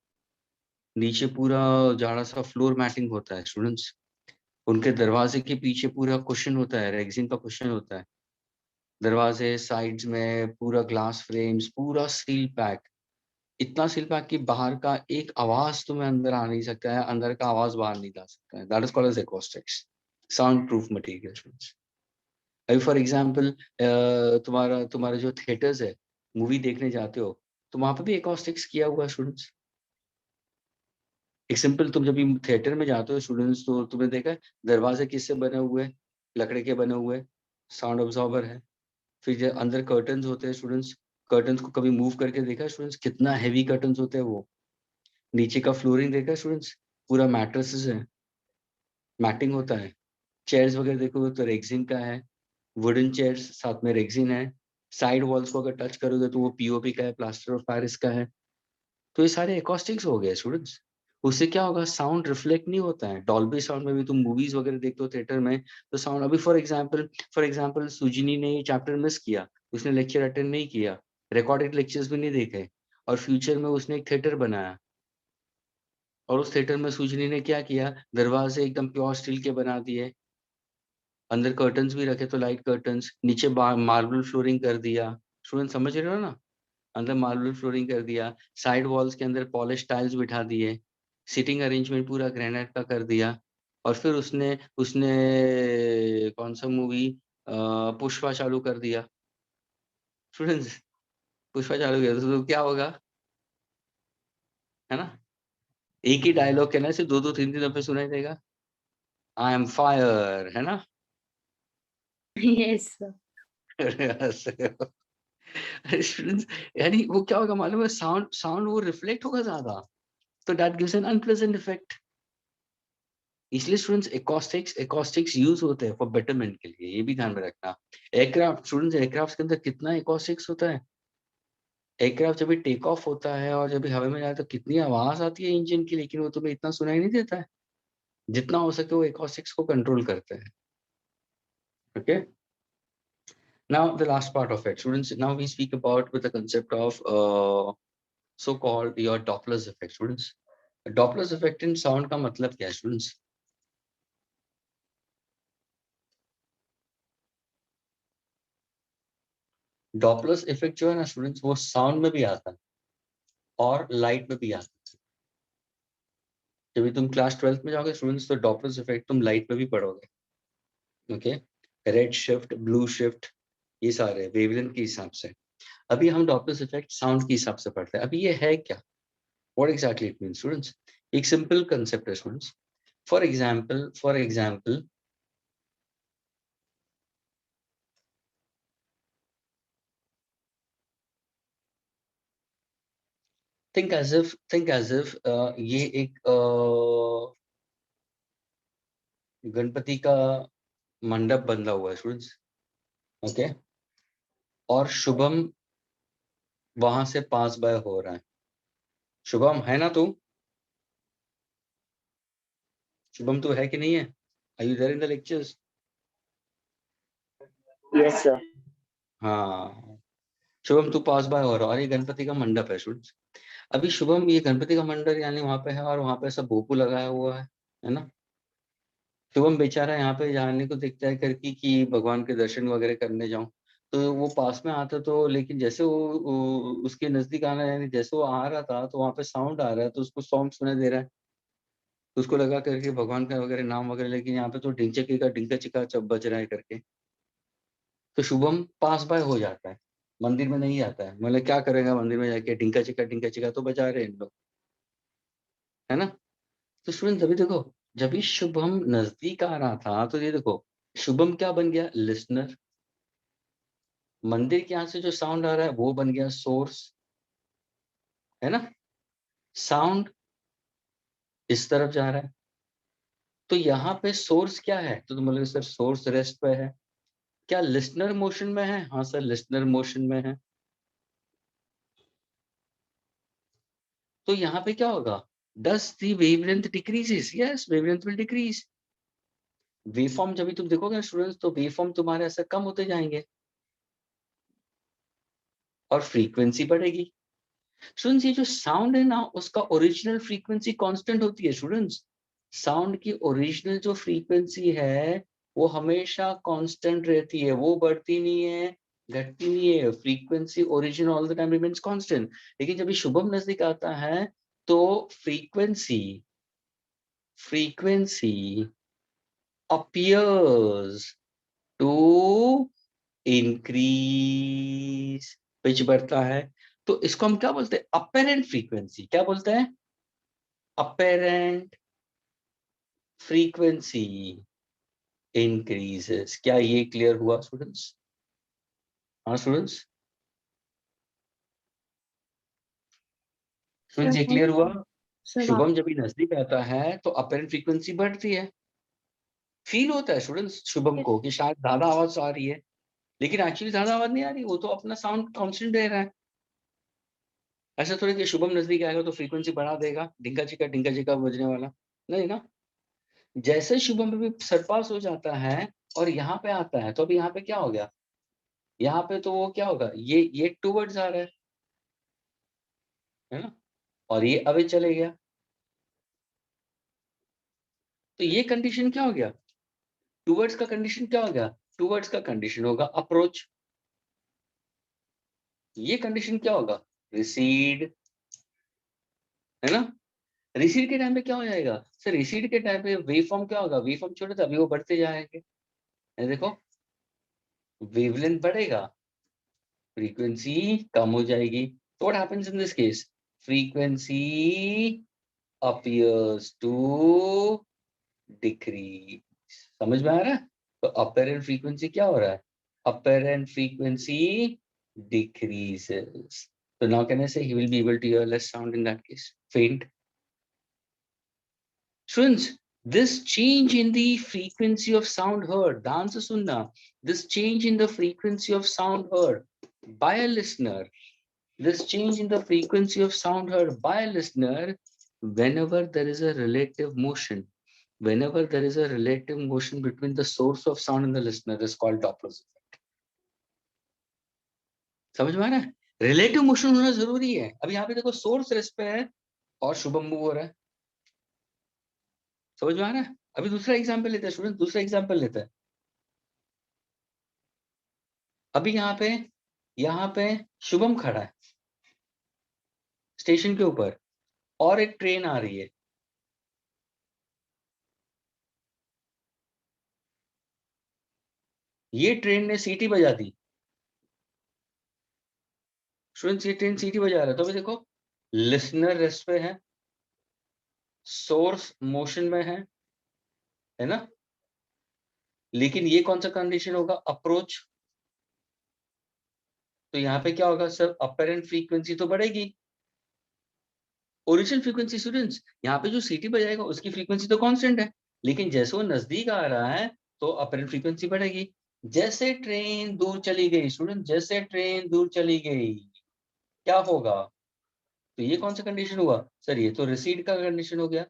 [SPEAKER 1] नीचे पूरा जाड़ा सा फ्लोर मैटिंग होता है स्टूडेंट्स. उनके दरवाजे के पीछे पूरा कुशन होता है, रेक्सिन का कुशन होता है. दरवाजे साइड्स में पूरा ग्लास फ्रेम्स, पूरा सील पैक. इतना सील पैक कि बाहर का एक आवाज तुम्हें अंदर आ नहीं सकता है, अंदर का आवाज बाहर नहीं जा सकता है. That is called as acoustics. Sound proof material students. अभी फॉर एग्जाम्पल तुम्हारा तुम्हारा जो थिएटर्स है, मूवी देखने जाते हो, तो वहां पे भी एकॉस्टिक्स किया हुआ स्टूडेंट्स. एक सिंपल, तुम जब भी थिएटर में जाते हो स्टूडेंट्स, तो तुमने देखा है दरवाजे किससे बने हुए? लकड़े के बने हुए. साउंड ऑब्जॉर्बर है. फिर जो अंदर कर्टन्स होते हैं स्टूडेंट्स, कर्टन्स को कभी मूव करके देखा है स्टूडेंट्स? कितना हैवी कर्टन्स होते हैं वो. नीचे का फ्लोरिंग देखा स्टूडेंट्स, पूरा मैट्रेसेस है, मैटिंग होता है। चेयर्स वगैरह देखोगे तो रेक्सिन का है, वुडन चेयर्स साथ में रेक्सिन है। साइड वॉल्स को अगर टच करोगे तो वो पीओपी का है, प्लास्टर ऑफ पेरिस का है। तो ये सारे एकॉस्टिक्स हो गए स्टूडेंट्स। उससे क्या होगा, साउंड रिफ्लेक्ट नहीं होता है। डॉल्बी साउंड में भी तुम मूवीज वगैरह देखते हो थिएटर में, तो साउंड अभी फॉर एग्जांपल सुजिनी ने ये चैप्टर मिस किया, उसने लेक्चर अटेंड नहीं किया, रिकॉर्डेड लेक्चर्स भी नहीं देखे, और फ्यूचर में उसने एक थिएटर बनाया, और उस थिएटर में सुजनी ने क्या किया, दरवाजे एकदम प्योर स्टील के बना दिए, अंदर कर्टन्स भी रखे तो लाइट कर्टन्स, नीचे मार्बल फ्लोरिंग कर दिया। स्टूडेंट समझ रहे हो ना, अंदर मार्बल फ्लोरिंग कर दिया, साइड वॉल्स के अंदर पॉलिश टाइल्स बिठा दिए, सीटिंग अरेंजमेंट पूरा ग्रेनाइट का कर दिया। और फिर उसने उसने कौन सा मूवी, पुष्पा चालू कर दिया। स्टूडेंट्स, पुष्पा चालू किया तो क्या होगा, है ना, एक ही डायलॉग कहना से 2-2 3-3 दफे सुनाई देगा, आई एम फायर, है ना।
[SPEAKER 2] Yes, sir.
[SPEAKER 1] स्टूडेंट्स, यानी वो क्या होगा मालूम है, साउंड साउंड वो रिफ्लेक्ट होगा ज्यादा, तो that gives an unpleasant effect. इसलिए स्टूडेंट्स एकॉस्टिक्स यूज होते हैं फॉर बेटरमेंट के लिए, ये भी ध्यान में रखना। एयरक्राफ्ट स्टूडेंट्स, एयरक्राफ्ट के अंदर कितना एकॉस्टिक्स होता है। एयरक्राफ्ट जब भी टेक ऑफ होता है और जब भी हवा में जाए तो कितनी आवाज आती है इंजन की, लेकिन वो तुम्हें इतना सुनाई नहीं देता है। जितना हो सके वो एकॉस्टिक्स को कंट्रोल करते हैं। Okay, now the last part of it, students, now we speak about with the concept of so called your Doppler's effect, students. Doppler's effect in sound का मतलब क्या है students? Doppler's effect जो है ना students, वो sound में भी आता है और light में भी आता है। जब भी तुम क्लास 12th में जाओगे स्टूडेंट्स, तो Doppler's effect तुम लाइट में भी पढ़ोगे। Okay, red shift, blue shift, ये सारे वेवलेंथ के हिसाब से। अभी हम Doppler's effect साउंड के हिसाब से पढ़ते हैं। अभी ये है क्या, what exactly it means students? एक सिंपल कंसेप्ट है students. For example think as if ये एक गणपति का मंडप बंधा हुआ है स्टूडेंट्स। ओके, और शुभम वहां से पास बाय हो रहा है। शुभम है ना तू, शुभम तू है कि नहीं है, are you there in the lectures?
[SPEAKER 7] Yes, sir.
[SPEAKER 1] हाँ, शुभम तू पास बाय हो रहा है और ये गणपति का मंडप है स्टूडेंट्स। अभी शुभम ये गणपति का मंडप यानी वहां पे है और वहां पे सब भोपू लगाया हुआ है ना। शुभम बेचारा यहाँ पे जाने को दिखता है करके कि भगवान के दर्शन वगैरह करने जाऊं, तो वो पास में आता, तो लेकिन जैसे वो उसके नजदीक आना, यानी जैसे वो आ रहा था तो वहां पे साउंड आ रहा है, तो उसको सॉन्ग सुनाई दे रहा है, तो उसको लगा करके भगवान का वगैरह नाम वगैरह, लेकिन यहाँ पे तो ढिंचकी का ढिंका चिका चब बज रहा है करके, तो शुभम पास बाय हो जाता है, मंदिर में नहीं आता है। मतलब क्या करेगा मंदिर में जाके, ढिंका चिका तो बजा रहे हैं इन लोग, है ना। तो स्टूडेंट अभी देखो, जब भी शुभम नजदीक आ रहा था तो ये देखो, शुभम क्या बन गया, लिसनर। मंदिर के यहाँ से जो साउंड आ रहा है वो बन गया सोर्स, है ना। साउंड इस तरफ जा रहा है, तो यहाँ पे सोर्स क्या है, तो तुम बोलोगे सर सोर्स रेस्ट पे है। क्या लिसनर मोशन में है? हाँ सर, लिसनर मोशन में है। तो यहाँ पे क्या होगा, does the wavelength decreases? Yes, wavelength will decrease. Waveform जब भी तुम देखोगे स्टूडेंट्स, तो वेवफॉर्म तुम्हारे ऐसे कम होते जाएंगे और फ्रीक्वेंसी बढ़ेगी। स्टूडेंट्स, ये जो साउंड है ना, उसका ओरिजिनल फ्रीक्वेंसी कांस्टेंट होती है स्टूडेंट्स। साउंड की ओरिजिनल जो फ्रीक्वेंसी है वो हमेशा कांस्टेंट रहती है, वो बढ़ती नहीं है, घटती नहीं है। Frequency origin all the time remains constant. लेकिन जब ये शुभम नजदीक आता है तो frequency appears to increase, pitch बढ़ता है। तो इसको हम क्या बोलते हैं, अपेरेंट फ्रीक्वेंसी। क्या बोलते हैं, अपेरेंट फ्रीक्वेंसी इंक्रीजेस। क्या ये क्लियर हुआ स्टूडेंट्स? हाँ स्टूडेंट्स, स्टूडेंट्स ये क्लियर हुआ?
[SPEAKER 2] सब
[SPEAKER 1] शुभम जब भी नजदीक आता है तो अपेरेंट फ्रीक्वेंसी बढ़ती है, फील होता है स्टूडेंट्स शुभम को कि शायद ज्यादा आवाज आ रही है, लेकिन एक्चुअली ज्यादा आवाज नहीं आ रही, वो तो अपना साउंड कांस्टेंट दे रहा है। ऐसा थोड़ी कि शुभम नजदीक आएगा तो फ्रीक्वेंसी बढ़ा देगा, ढिंका चिक्का बजने वाला, नहीं ना। जैसे शुभम पे भी सरपास हो जाता है और यहाँ पे आता है, तो अभी यहाँ पे क्या हो गया, यहाँ पे तो वो क्या होगा, ये टूवर्ड्स आ रहा है ना, और ये अभी चले गया, तो ये कंडीशन क्या हो गया, टूवर्ड्स का कंडीशन क्या हो गया, टूवर्ड्स का कंडीशन होगा अप्रोच, ये कंडीशन क्या होगा, रिसीड, है ना। रिसीड के टाइम पे क्या हो जाएगा सर, रिसीड के टाइम पे वेव फॉर्म क्या होगा, वेव फॉर्म छोटे था, अभी वो बढ़ते जाएंगे, ये देखो वेवलेंथ बढ़ेगा, फ्रीक्वेंसी कम हो जाएगी, तो what happens in this case, frequency appears to decrease, समझ में आ रहा है। तो अपेरेंट फ्रीक्वेंसी क्या हो रहा है, apparent frequency decreases, so now can I say he will be able to hear less sound in that case, faint. Students, this change in the frequency of sound heard, the answer sunna, this change in the frequency of sound heard by a listener, this change in the frequency of sound heard by a listener, whenever there is a relative motion, whenever there is a relative motion between the source of sound and the listener, is called Doppler's effect. समझ में आ रहा है, relative motion होना जरूरी है। अभी यहाँ पे देखो सोर्स रेस्ट पे है और शुभम मूव हो रहा है, समझ में आ रहा है। अभी दूसरा एग्जांपल लेते हैं स्टूडेंट, दूसरा एग्जांपल लेते हैं। अभी यहाँ पे शुभम खड़ा है स्टेशन के ऊपर और एक ट्रेन आ रही है, ये ट्रेन ने सीटी बजा दी, स्टूडेंट ये ट्रेन सीटी बजा रहा है, तो अभी देखो लिसनर रेस्ट पे है, सोर्स मोशन में है ना, लेकिन ये कौन सा कंडीशन होगा, अप्रोच, तो यहाँ पे क्या होगा सर, अपेरेंट फ्रीक्वेंसी तो बढ़ेगी, ओरिजिनल फ्रीक्वेंसी स्टूडेंट्स, यहाँ पे जो सीटी बजाएगा उसकी फ्रीक्वेंसी तो कांस्टेंट है, लेकिन जैसे वो नजदीक आ रहा है तो अपेरेंट फ्रीक्वेंसी बढ़ेगी। जैसे ट्रेन दूर चली गई स्टूडेंट, जैसे ट्रेन दूर चली गई क्या होगा, तो ये कौन सा कंडीशन हुआ सर, ये तो रिसीड का कंडीशन हो गया,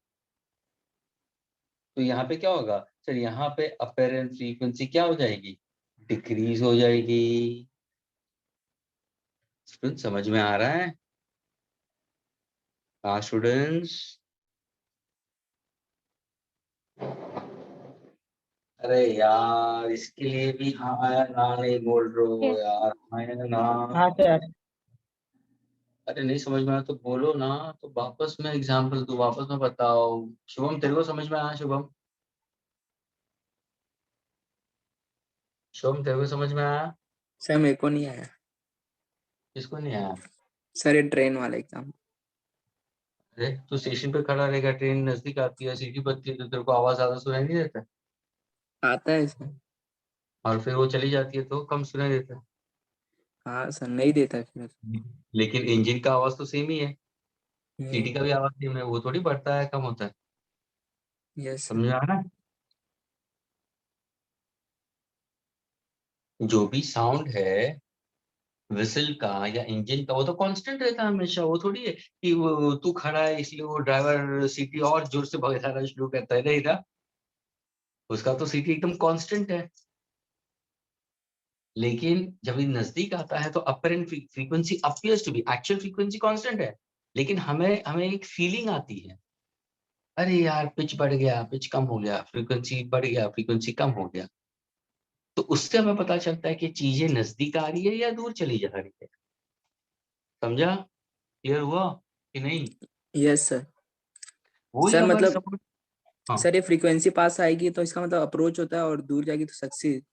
[SPEAKER 1] तो यहाँ पे क्या होगा सर, यहाँ पे अपेरेंट फ्रीक्वेंसी क्या हो जाएगी, डिक्रीज हो जाएगी। स्टूडेंट समझ में आ रहा है, हाँ स्टूडेंट्स, अरे यार इसके लिए भी हाँ या ना नहीं बोल रहे हो यार, हाँ या ना,
[SPEAKER 7] हाँ सर।
[SPEAKER 1] अरे नहीं समझ में आया तो बोलो ना, तो वापस मैं एग्जांपल दूं, वापस में बताओ। शुभम तेरे को समझ में आया, शुभम शुभम तेरे को समझ में आया,
[SPEAKER 4] सर मेरे को नहीं आया
[SPEAKER 1] किसको नहीं आया,
[SPEAKER 4] सर, ये ट्रेन वाला एग्जाम।
[SPEAKER 1] अरे तू स्टेशन पे खड़ा रहेगा, ट्रेन नजदीक आती है, सीटी बजती है, तो तेरे को आवाज ज्यादा सुनाई नहीं देता,
[SPEAKER 4] आता है सर।
[SPEAKER 1] और फिर वो चली जाती है तो कम सुनाई देता है,
[SPEAKER 4] हाँ सर, नहीं देता है फिर।
[SPEAKER 1] लेकिन इंजन का आवाज तो सेम ही है, सीटी
[SPEAKER 4] हम्म,
[SPEAKER 1] का भी आवाज सेम है, वो थोड़ी बढ़ता है कम होता है,
[SPEAKER 4] यस सर।
[SPEAKER 1] समझ में आ रहा है। जो भी साउंड है विसल का या इंजन का, वो तो कांस्टेंट रहता है हमेशा, वो थोड़ी है कि वो तू खड़ा है इसलिए वो ड्राइवर सीटी और जोर से भगाना शुरू करता है, नहीं ना, उसका तो सीटी एकदम कांस्टेंट है। लेकिन जब ये नजदीक आता है तो apparent frequency appears to be, actual frequency constant है, लेकिन हमें हमें एक फीलिंग आती है, अरे यार पिच बढ़ गया, पिच कम हो गया, फ्रीक्वेंसी बढ़ गया, फ्रीक्वेंसी कम हो गया, तो उससे हमें पता चलता है कि चीजें नजदीक आ रही है या दूर चली जा रही है। समझा, क्लियर हुआ कि नहीं।
[SPEAKER 4] Yes sir.
[SPEAKER 1] वही
[SPEAKER 4] सर
[SPEAKER 1] अगर
[SPEAKER 4] मतलब,
[SPEAKER 1] सपोज, हाँ,
[SPEAKER 4] सर ये फ्रीक्वेंसी पास आएगी तो इसका मतलब अप्रोच होता है, और दूर जाएगी तो सक्सीड।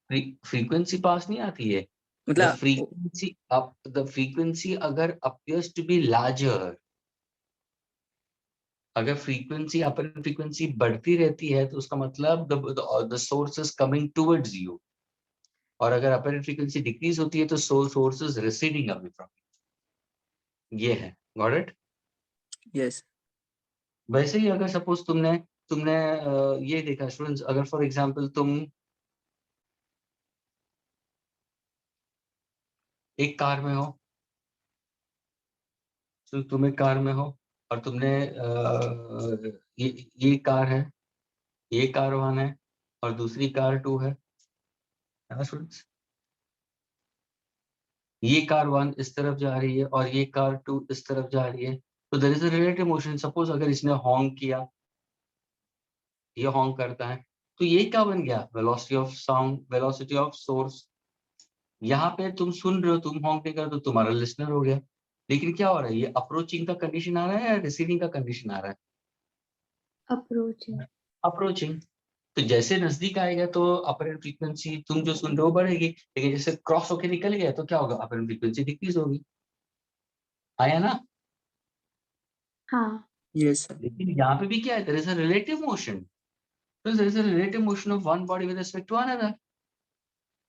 [SPEAKER 1] फ्रीक्वेंसी पास नहीं आती है, द
[SPEAKER 4] मतलब
[SPEAKER 1] फ्रीक्वेंसी अप, द फ्रीक्वेंसी अगर अपीयर्स टू बी लार्जर, अगर फ्रीक्वेंसी अपन फ्रीक्वेंसी बढ़ती रहती है तो उसका मतलब the source is coming towards you, और अगर अपन फ्रीक्वेंसी डिक्रीज होती है तो source is receding away from, ये है, गॉट इट।
[SPEAKER 4] यस।
[SPEAKER 1] वैसे ही अगर सपोज तुमने तुमने ये देखा स्टूडेंट्स, अगर फॉर एग्जांपल तुम एक कार में हो, तो तुम एक कार में हो और तुमने ये कार है, ये कार 1 है और दूसरी कार 2 है ना स्टूडेंट्स। ये कार 1 इस तरफ जा रही है और ये कार 2 इस तरफ जा रही है, तो there is a relative motion. Suppose अगर इसने हॉन्क किया, ये हॉन्क करता है, तो ये क्या बन गया, velocity of sound, velocity of source. यहाँ पे तुम सुन रहे हो, तुम हॉन्क नहीं कर, तो तुम्हारा लिसनर हो गया। लेकिन क्या हो रहा है, ये अप्रोचिंग का कंडीशन आ रहा है या रिसीविंग का कंडीशन आ रहा है?
[SPEAKER 2] अप्रोच है।
[SPEAKER 1] अप्रोचिंग। तो जैसे नजदीक आएगा तो अपरेंट फ्रीक्वेंसी तुम जो सुन रहे हो बढ़ेगी, लेकिन जैसे क्रॉस होके निकल गया तो क्या होगा, अपरेंट फ्रीक्वेंसी डिक्रीज होगी। आया ना?
[SPEAKER 2] हाँ।
[SPEAKER 4] Yes, sir.
[SPEAKER 1] लेकिन यहाँ पे भी क्या है, there is a relative motion. So there is a relative motion of one body with respect to another.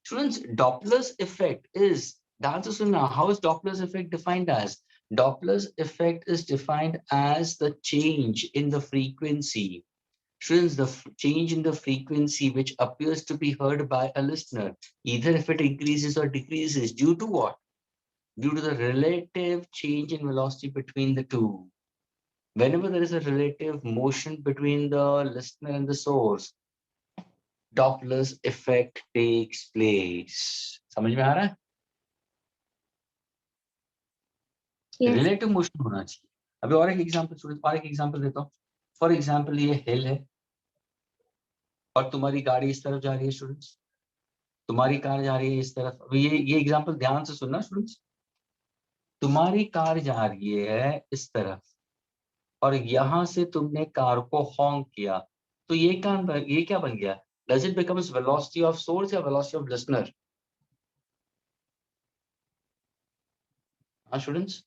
[SPEAKER 1] Students, Doppler's effect is, the answer is now, how is Doppler's effect defined as? Doppler's effect is defined as the change in the frequency. Students, the change in the frequency which appears to be heard by a listener, either if it increases or decreases, due to what? Due to the relative change in velocity between the two. Whenever there is a relative motion between the listener and the source, Doppler's effect takes place. समझ में आ रहा है?
[SPEAKER 2] Yes.
[SPEAKER 1] Relative motion होना चाहिए। अभी और एक एग्जांपल स्टूडेंट, और एक एग्जांपल देता हूँ। फॉर एग्जांपल ये हिल है और तुम्हारी गाड़ी इस तरफ जा रही है स्टूडेंट्स, तुम्हारी कार जा रही है इस तरफ। अभी ये एग्जांपल ध्यान से सुनना स्टूडेंट्स। तुम्हारी कार जा रही है इस तरफ और यहाँ से तुमने कार को हॉन्क किया, तो ये क्या बन गया? Does it becomes velocity of source या वेलोसिटी ऑफ लिसनर? हाँ स्टूडेंट्स,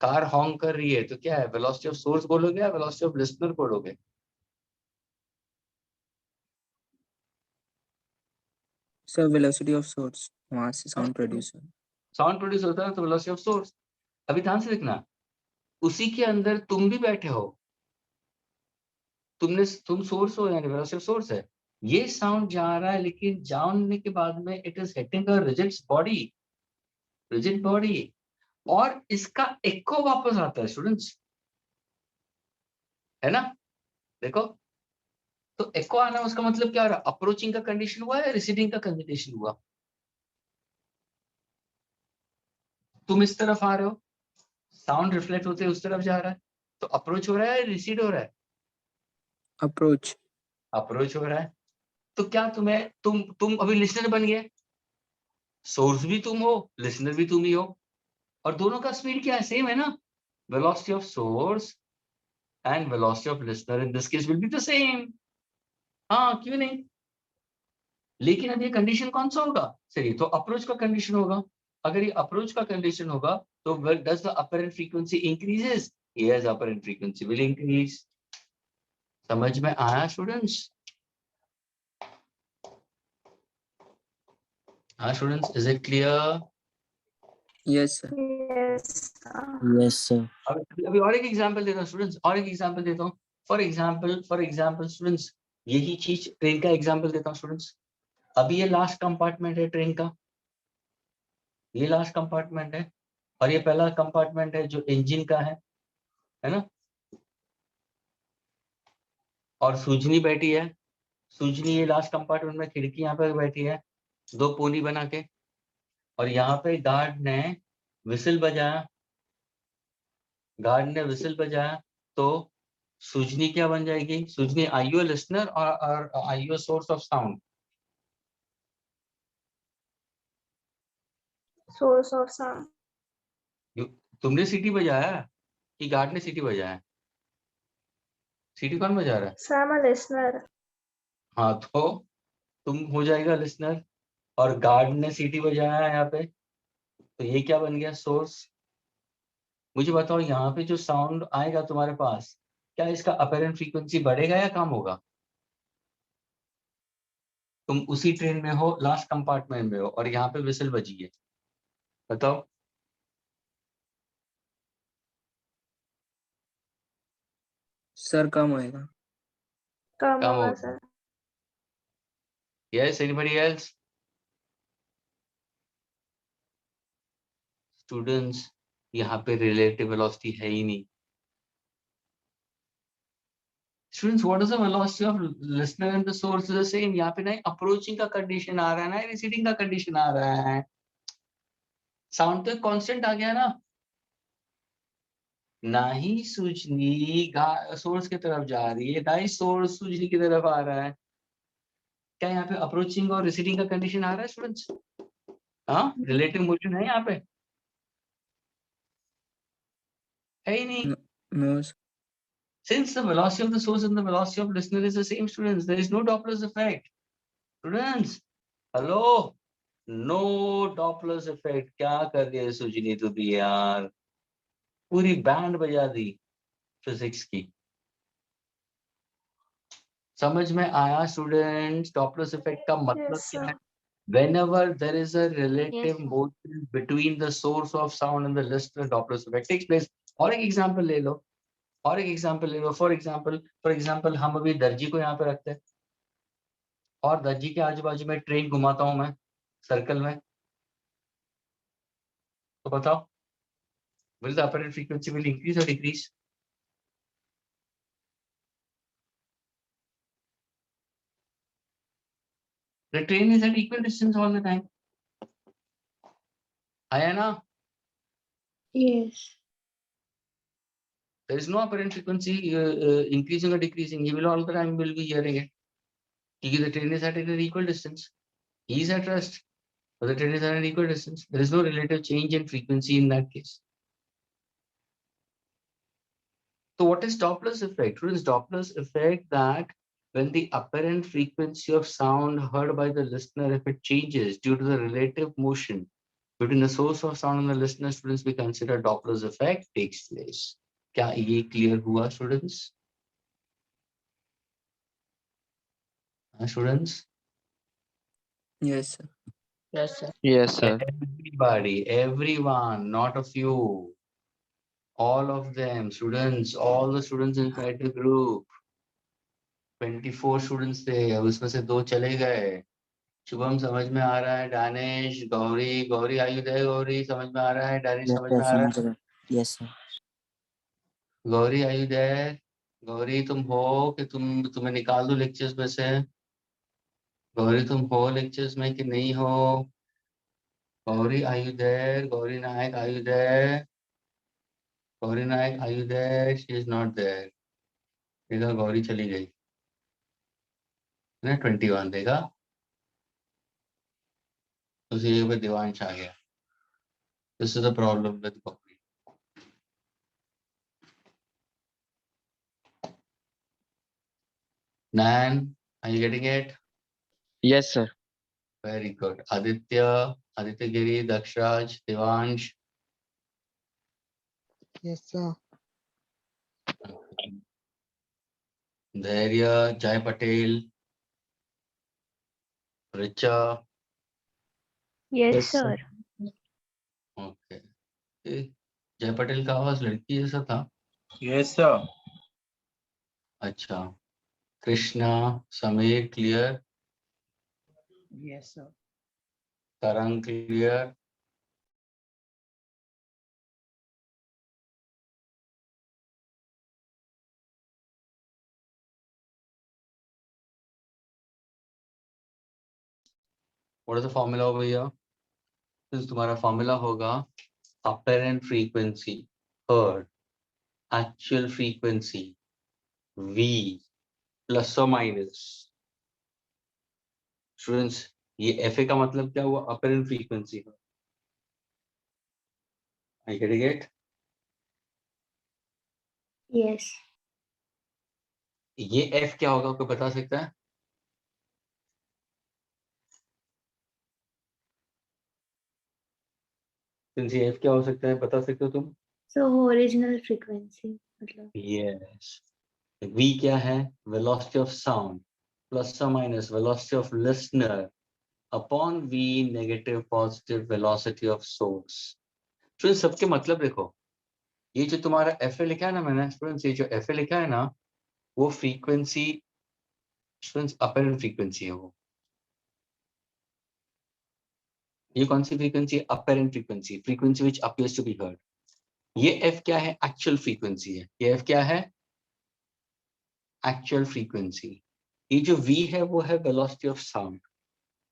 [SPEAKER 1] कार हॉन्क कर रही है तो क्या है, वेलोसिटी ऑफ सोर्स बोलोगे या वेलोसिटी ऑफ लिसनर बोलोगे?
[SPEAKER 4] Sir, velocity of source. वहाँ से sound produce हो।
[SPEAKER 1] साउंड प्रोड्यूस होता है तो वेलोसिटी ऑफ सोर्स। अभी ध्यान से देखना, उसी के अंदर तुम भी बैठे हो, तुम सोर्स हो, यानी वेलोसिटी ऑफ सोर्स है। ये साउंड जा रहा है, लेकिन जाने के बाद में it is hitting a rigid body और इसका इको वापस आता है स्टूडेंट्स, है ना? देखो, तो इको आना उसका मतलब क्या हो रहा है, अप्रोचिंग का कंडीशन हुआ या रिसीडिंग का कंडीशन हुआ? तुम इस तरफ आ रहे हो, साउंड रिफ्लेक्ट होते उस तरफ जा रहा है, तो अप्रोच हो रहा है या रिसीड हो रहा है?
[SPEAKER 4] Approach.
[SPEAKER 1] अप्रोच हो रहा है। तो क्या तुम्हें तुम अभी लिसनर बन गए, सोर्स भी तुम हो, लिसनर भी तुम ही हो, और दोनों का स्पीड क्या है, सेम है ना? Velocity of source and velocity of listener in this case will be the same. हाँ, क्यों नहीं? लेकिन अब ये कंडीशन कौन सा होगा? चलिए, तो अप्रोच का कंडीशन होगा। अगर ये अप्रोच का कंडीशन होगा तो does the apparent frequency increases? Yes, apparent frequency will increase. समझ में आया स्टूडेंट्स? हाँ students, is it clear?
[SPEAKER 4] Yes, sir.
[SPEAKER 5] Yes, sir.
[SPEAKER 7] Yes, sir.
[SPEAKER 1] अभी और एक एग्जांपल देता हूँ स्टूडेंट्स, और एक एग्जांपल देता हूँ। फॉर एग्जांपल स्टूडेंट्स, यही चीज ट्रेन का एग्जांपल देता हूँ स्टूडेंट्स। अभी ये लास्ट कंपार्टमेंट है ट्रेन का, ये लास्ट कंपार्टमेंट है, और ये पहला कंपार्टमेंट है जो इंजन का है ना? और सूजनी बैठी है, सूजनी ये लास्ट कंपार्टमेंट में, खिड़की यहाँ पे बैठी है, दो पोनी बना के, और यहाँ पे गार्ड ने विसिल बजाया, तो सूजनी क्या बन जाएगी? सूजनी आईओ लिसनर और IO source of sound.
[SPEAKER 5] Source of sound.
[SPEAKER 1] तुमने सीटी बजाया कि गार्ड ने सीटी बजाया? सीटी कौन बजा रहा है?
[SPEAKER 5] So I'm a listener.
[SPEAKER 1] हाँ, तो तुम हो जाएगा लिसनर, और गार्ड ने सीटी बजाया है यहाँ पे, तो ये क्या बन गया? सोर्स। मुझे बताओ, यहाँ पे जो साउंड आएगा तुम्हारे पास, क्या इसका अपरेंट फ्रीक्वेंसी बढ़ेगा या कम होगा? तुम उसी ट्रेन में हो, लास्ट कंपार्टमेंट में हो, और यहाँ पे विसल बजी है, बताओ।
[SPEAKER 4] सर कम होएगा।
[SPEAKER 5] कम
[SPEAKER 1] कम
[SPEAKER 5] होगा
[SPEAKER 1] होगा।
[SPEAKER 5] Sir.
[SPEAKER 1] Yes, anybody else? Students, यहाँ पे relative velocity है ही नहीं. Students, what is the velocity of listener and the source is the same. यहाँ पे ना approaching का condition आ रहा है ना receding का condition आ रहा है. Sound तो constant आ गया ना. ना ही सूजनी सोर्स की तरफ जा रही है, ना ही सोर्स सूजनी की तरफ आ रहा है. क्या यहाँ पे अप्रोचिंग और रिसीडिंग का कंडीशन आ रहा है स्टूडेंट्स? हाँ, रिलेटिव मोशन है यहाँ पे? है ही नहीं.
[SPEAKER 4] No
[SPEAKER 1] Since the velocity of the source and the velocity of listener is the same, students, there is no Doppler's effect. Students, hello, no Doppler's effect. क्या कर रही है सूजनी तो भी यार, पूरी बैंड बजा दी फिजिक्स की. समझ में आया स्टूडेंट्स? Doppler's effect का मतलब
[SPEAKER 5] Yes,
[SPEAKER 1] क्या है?
[SPEAKER 5] sir.
[SPEAKER 1] Whenever there is a relative
[SPEAKER 2] Yes, sir.
[SPEAKER 1] motion between the source of sound and the listener, Doppler's effect takes place. और एक एग्जांपल ले लो, और एक एग्जांपल ले लो. फॉर एग्जांपल हम अभी दर्जी को यहाँ पे रखते हैं और दर्जी के आजू बाजू में ट्रेन घुमाता हूँ मैं सर्कल में, तो बताओ, will the apparent frequency will increase or decrease? The train is at equal distance all the time. आया ना?
[SPEAKER 2] Yes.
[SPEAKER 1] There is no apparent frequency increasing or decreasing. He will all the time will be hearing it. Because the train is at an equal distance. He is at rest, but the train is at an equal distance. There is no relative change in frequency in that case. So what is Doppler's effect? What is Doppler's effect? That when the apparent frequency of sound heard by the listener, if it changes due to the relative motion between the source of sound and the listener, students, we consider Doppler's effect takes place. क्या ये clear हुआ students? Students?
[SPEAKER 4] Yes sir.
[SPEAKER 7] Yes, sir. Yes, sir.
[SPEAKER 1] Everybody, everyone, not a few. All of them, students, all the students inside the group. 24 students थे, अब उसमें से 2 चले गए. शुभम समझ में आ रहा है? दानिश, गौरी, गौरी आयु दे, गौरी समझ में आ रहा है? दानिश समझ में आ रहा है?
[SPEAKER 7] Yes, sir.
[SPEAKER 1] गौरी आयु दे, गौरी तुम हो कि तुम्हें निकाल दो लेक्चर्स में से? गौरी तुम हो लेक्चर्स में कि नहीं हो? गौरी आयु दे, गौरी नायक आयु दे, गौरी नायक आयु दे, शी इज नॉट देयर. देखा, गौरी चली गई ना. 21 देखा, उसी जगह पे देवांश आ गया. This is the problem with Gauri. Nan, are you getting it?
[SPEAKER 7] Yes, sir.
[SPEAKER 1] Very good. Aditya, Aditya Giri, Dakshraj, Devansh.
[SPEAKER 7] Yes, sir.
[SPEAKER 1] Dhairya, Jai Patel, Richa.
[SPEAKER 2] Yes,
[SPEAKER 7] Yes,
[SPEAKER 2] sir.
[SPEAKER 1] Okay. जय पटेल का आवाज लड़की जैसा था.
[SPEAKER 6] Yes sir.
[SPEAKER 1] अच्छा. Krishna, Sameer clear,
[SPEAKER 7] Yes, sir.
[SPEAKER 1] Tarang clear, what is the formula over here? तो तुम्हारा formula होगा apparent frequency heard, actual frequency V plus or minus. Students, ये FA का मतलब क्या हुआ? apparent frequency. I get it?
[SPEAKER 2] Yes.
[SPEAKER 1] ये F क्या होगा, कोई बता सकता है? Since ये F क्या हो सकता है, बता सकते हो तुम?
[SPEAKER 2] So original frequency मतलब.
[SPEAKER 1] Yes. V क्या है? Velocity of sound plus or minus velocity of listener upon V negative positive velocity of source. तो सबके मतलब देखो, ये जो तुम्हारा FA लिखा है ना मैंने, स्टूडेंट्स, ये जो FA लिखा है ना, वो फ्रीक्वेंसी स्टूडेंट्स अपेरेंट फ्रीक्वेंसी है वो। ये कौन सी फ्रीक्वेंसी है? Apparent frequency, frequency which appears to be heard. ये एफ क्या है? एक्चुअल फ्रीक्वेंसी है। ये एफ क्या है? Actual frequency. ये जो वी है वो है वेलोसिटी ऑफ साउंड।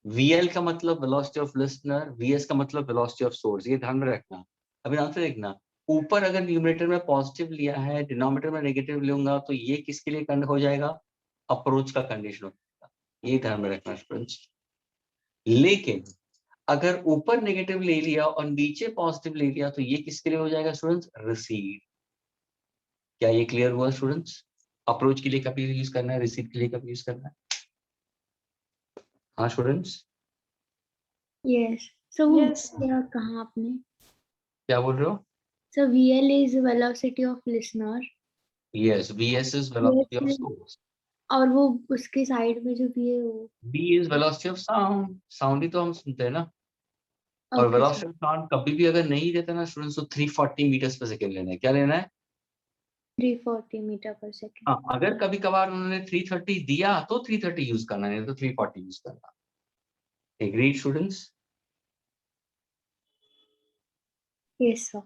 [SPEAKER 1] वीएल का मतलब वेलोसिटी ऑफ लिसनर, वीएस का मतलब वेलोसिटी ऑफ सोर्स। ये ध्यान में रखना। अभी आंसर देखना, ऊपर अगर न्यूमरेटर में पॉजिटिव लिया है, डिनोमिनेटर में नेगेटिव लूंगा तो ये किसके लिए कंड हो जाएगा? अप्रोच का कंडीशन हो जाएगा। ये ध्यान में रखना स्टूडेंट्स। लेकिन अगर ऊपर नेगेटिव ले लिया और नीचे पॉजिटिव ले लिया तो ये किसके लिए हो जाएगा स्टूडेंट्स? रिसीव। क्या ये क्लियर हुआ स्टूडेंट्स? अप्रोच के लिए कभी यूज करना है, रिसीव के लिए कभी यूज करना है? हाँ students,
[SPEAKER 2] Yes. So
[SPEAKER 5] Yes, sir.
[SPEAKER 2] क्या कहा आपने?
[SPEAKER 1] क्या बोल रहे हो?
[SPEAKER 2] So VL is velocity of listener
[SPEAKER 1] yes, VS is velocity of
[SPEAKER 2] Yes.
[SPEAKER 1] Source,
[SPEAKER 2] और वो उसके साइड में जो भी है वो
[SPEAKER 1] V is velocity of sound. Sound ही तो हम सुनते हैं ना। और
[SPEAKER 2] okay,
[SPEAKER 1] वेलोसिटी ऑफ साउंड कभी भी अगर नहीं देता ना स्टूडेंट्स तो 340 मीटर्स पर सेकंड लेना है। क्या लेना है?
[SPEAKER 2] 340 meter per second.
[SPEAKER 1] हाँ, अगर कभी कभार उन्होंने 330 दिया तो 330 यूज करना, नहीं तो 340 यूज करना। Agreed students?
[SPEAKER 2] Yes, sir.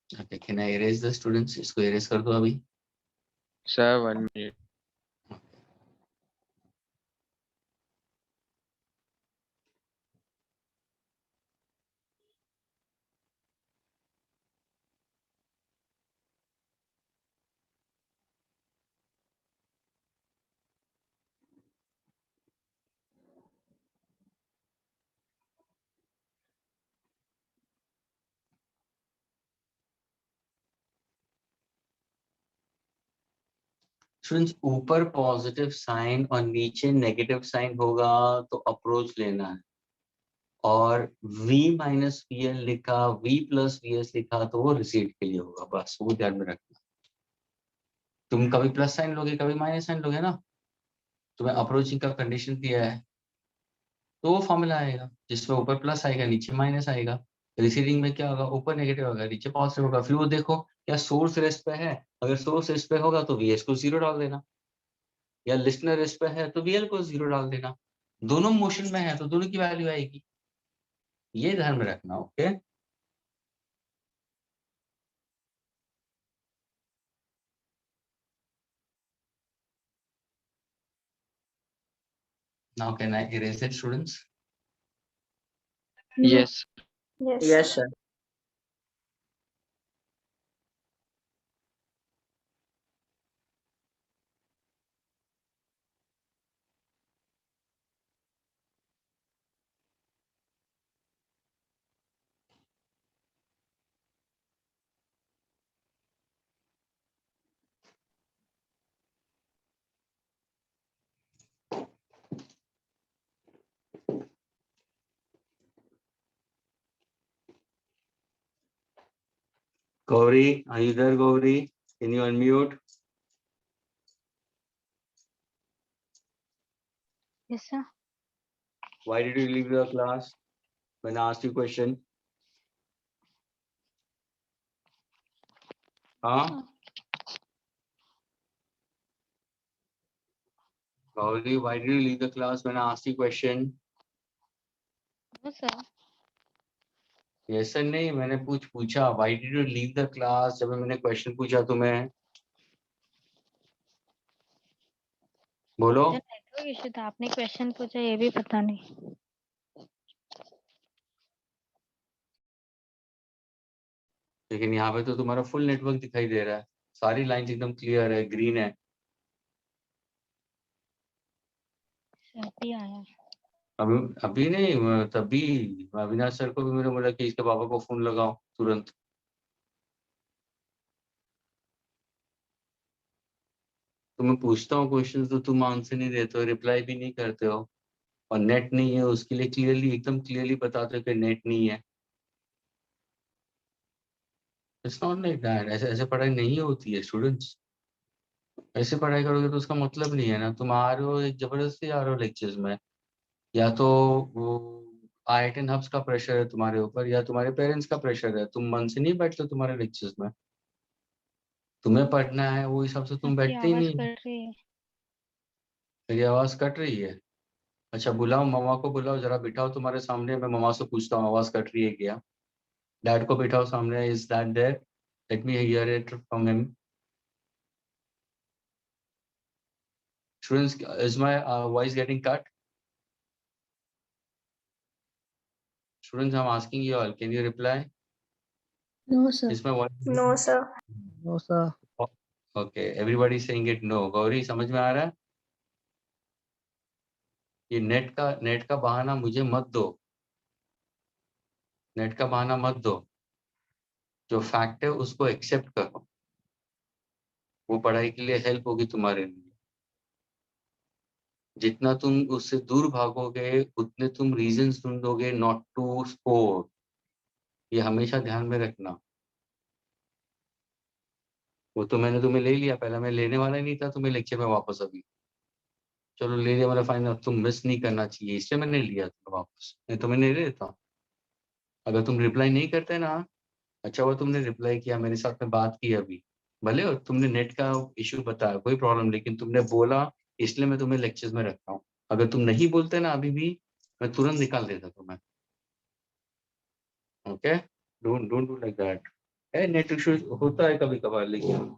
[SPEAKER 1] Okay, can I erase the students? इसको इरेज कर दो अभी।
[SPEAKER 7] Sir, 1 minute.
[SPEAKER 1] स्टूडेंट्स, ऊपर पॉजिटिव साइन और नीचे नेगेटिव साइन होगा तो अप्रोच लेना है, और v माइनस वी एल लिखा, v प्लस वी एस लिखा तो वो रिसीव के लिए होगा। बस वो ध्यान में रखना। तुम कभी प्लस साइन लोगे, कभी माइनस साइन लोगे ना, तुम्हें अप्रोचिंग का कंडीशन दिया है तो वो फॉर्मूला आएगा जिसमें ऊपर प्लस आएगा नीचे माइनस आएगा। रिसीविंग में क्या होगा? ऊपर नेगेटिव होगा नीचे पॉजिटिव होगा। फिर वो देखो क्या सोर्स रेस्ट पे है, अगर सोर्स रेस्ट पे होगा तो वीएस को 0 डाल देना, या लिसनर रेस्ट पे है तो वीएल को 0 डाल देना। दोनों मोशन में है तो दोनों की वैल्यू आएगी। ये ध्यान में रखना। Okay, now can I erase it students?
[SPEAKER 7] Yes.
[SPEAKER 5] Yes.
[SPEAKER 4] Yes, sir.
[SPEAKER 1] Gauri, are you there, Gauri? Can you unmute?
[SPEAKER 8] Yes, sir.
[SPEAKER 1] Why did you leave the class when I asked you question? Huh? Gauri, why did you leave the class when I asked you question?
[SPEAKER 8] No, sir.
[SPEAKER 1] Yes sir, नहीं, मैंने पूछा why did you leave the class जब मैंने question पूछा तुम्हें, बोलो।
[SPEAKER 8] मुझे network issue था, आपने क्वेश्चन पूछा ये भी पता नहीं।
[SPEAKER 1] लेकिन यहाँ पे तो तुम्हारा फुल नेटवर्क दिखाई दे रहा है, सारी लाइंस एकदम क्लियर है, ग्रीन है।
[SPEAKER 8] अभी आया।
[SPEAKER 1] अभी नहीं, तभी अविनाश सर को भी मैंने बोला कि इसके पापा को फोन लगाओ तुरंत। तुम्हें पूछता हूँ क्वेश्चन तो तुम आंसर नहीं देते हो, रिप्लाई भी नहीं करते हो, और नेट नहीं है उसके लिए क्लियरली एकदम क्लियरली बताते हो कि नेट नहीं है। It's not like that. ऐसे ऐसे पढ़ाई नहीं होती है स्टूडेंट्स। ऐसे पढ़ाई करोगे तो उसका मतलब नहीं है ना। तुम आ रहे हो, एक जबरदस्ती आ रहे हो लेक्चर्स में, या तो वो IIT हब्स का प्रेशर है तुम्हारे ऊपर, या तुम्हारे पेरेंट्स का प्रेशर है, तुम मन से नहीं बैठते तुम्हारे लेक्चर्स में। तुम्हें पढ़ना है वो हिसाब से तुम
[SPEAKER 8] आपकी
[SPEAKER 1] बैठते ही
[SPEAKER 8] आवाज
[SPEAKER 1] नहीं।
[SPEAKER 8] कट रही है।
[SPEAKER 1] मेरी आवाज कट रही है? अच्छा, बुलाओ मम्मा को, बुलाओ जरा, बिठाओ तुम्हारे सामने, मैं मम्मा से पूछता हूँ आवाज कट रही है क्या। डैड को बिठाओ सामने, is that there? Let me hear it from him. Students, is my voice getting cut? Students, I'm asking you all, can you reply?
[SPEAKER 2] No, sir.
[SPEAKER 1] Is my voice?
[SPEAKER 5] No, sir.
[SPEAKER 6] No, sir.
[SPEAKER 1] Okay, everybody is saying it no. Gauri समझ में आ रहा है? ये net का बहाना मुझे मत दो, नेट का बहाना मत दो। जो फैक्ट है उसको एक्सेप्ट करो, वो पढ़ाई के लिए हेल्प होगी तुम्हारे लिए। जितना तुम उससे दूर भागोगे उतने तुम रीजंस ढूंढोगे नॉट टू स्कोर। ये हमेशा ध्यान में रखना। वो तो मैंने तुम्हें ले लिया, पहले मैं लेने वाला ही नहीं था तुम्हें लेक्चर में वापस। अभी चलो ले लिया मैंने, फाइनल। तुम मिस नहीं करना चाहिए इसलिए मैंने लिया तुम्हें वापस, नहीं तो मैं नहीं ले लेता। अगर तुम रिप्लाई नहीं करते ना, अच्छा हुआ तुमने रिप्लाई किया, मेरे साथ में बात की अभी, भले हो तुमने नेट का इशू बताया, कोई प्रॉब्लम, लेकिन तुमने बोला इसलिए मैं तुम्हें लेक्चर्स में रखता हूँ। अगर तुम नहीं बोलते ना अभी भी, मैं तुरंत निकाल देता तुम्हें। Okay, don't don't do like that. Net issue होता है कभी कभार, लेकिन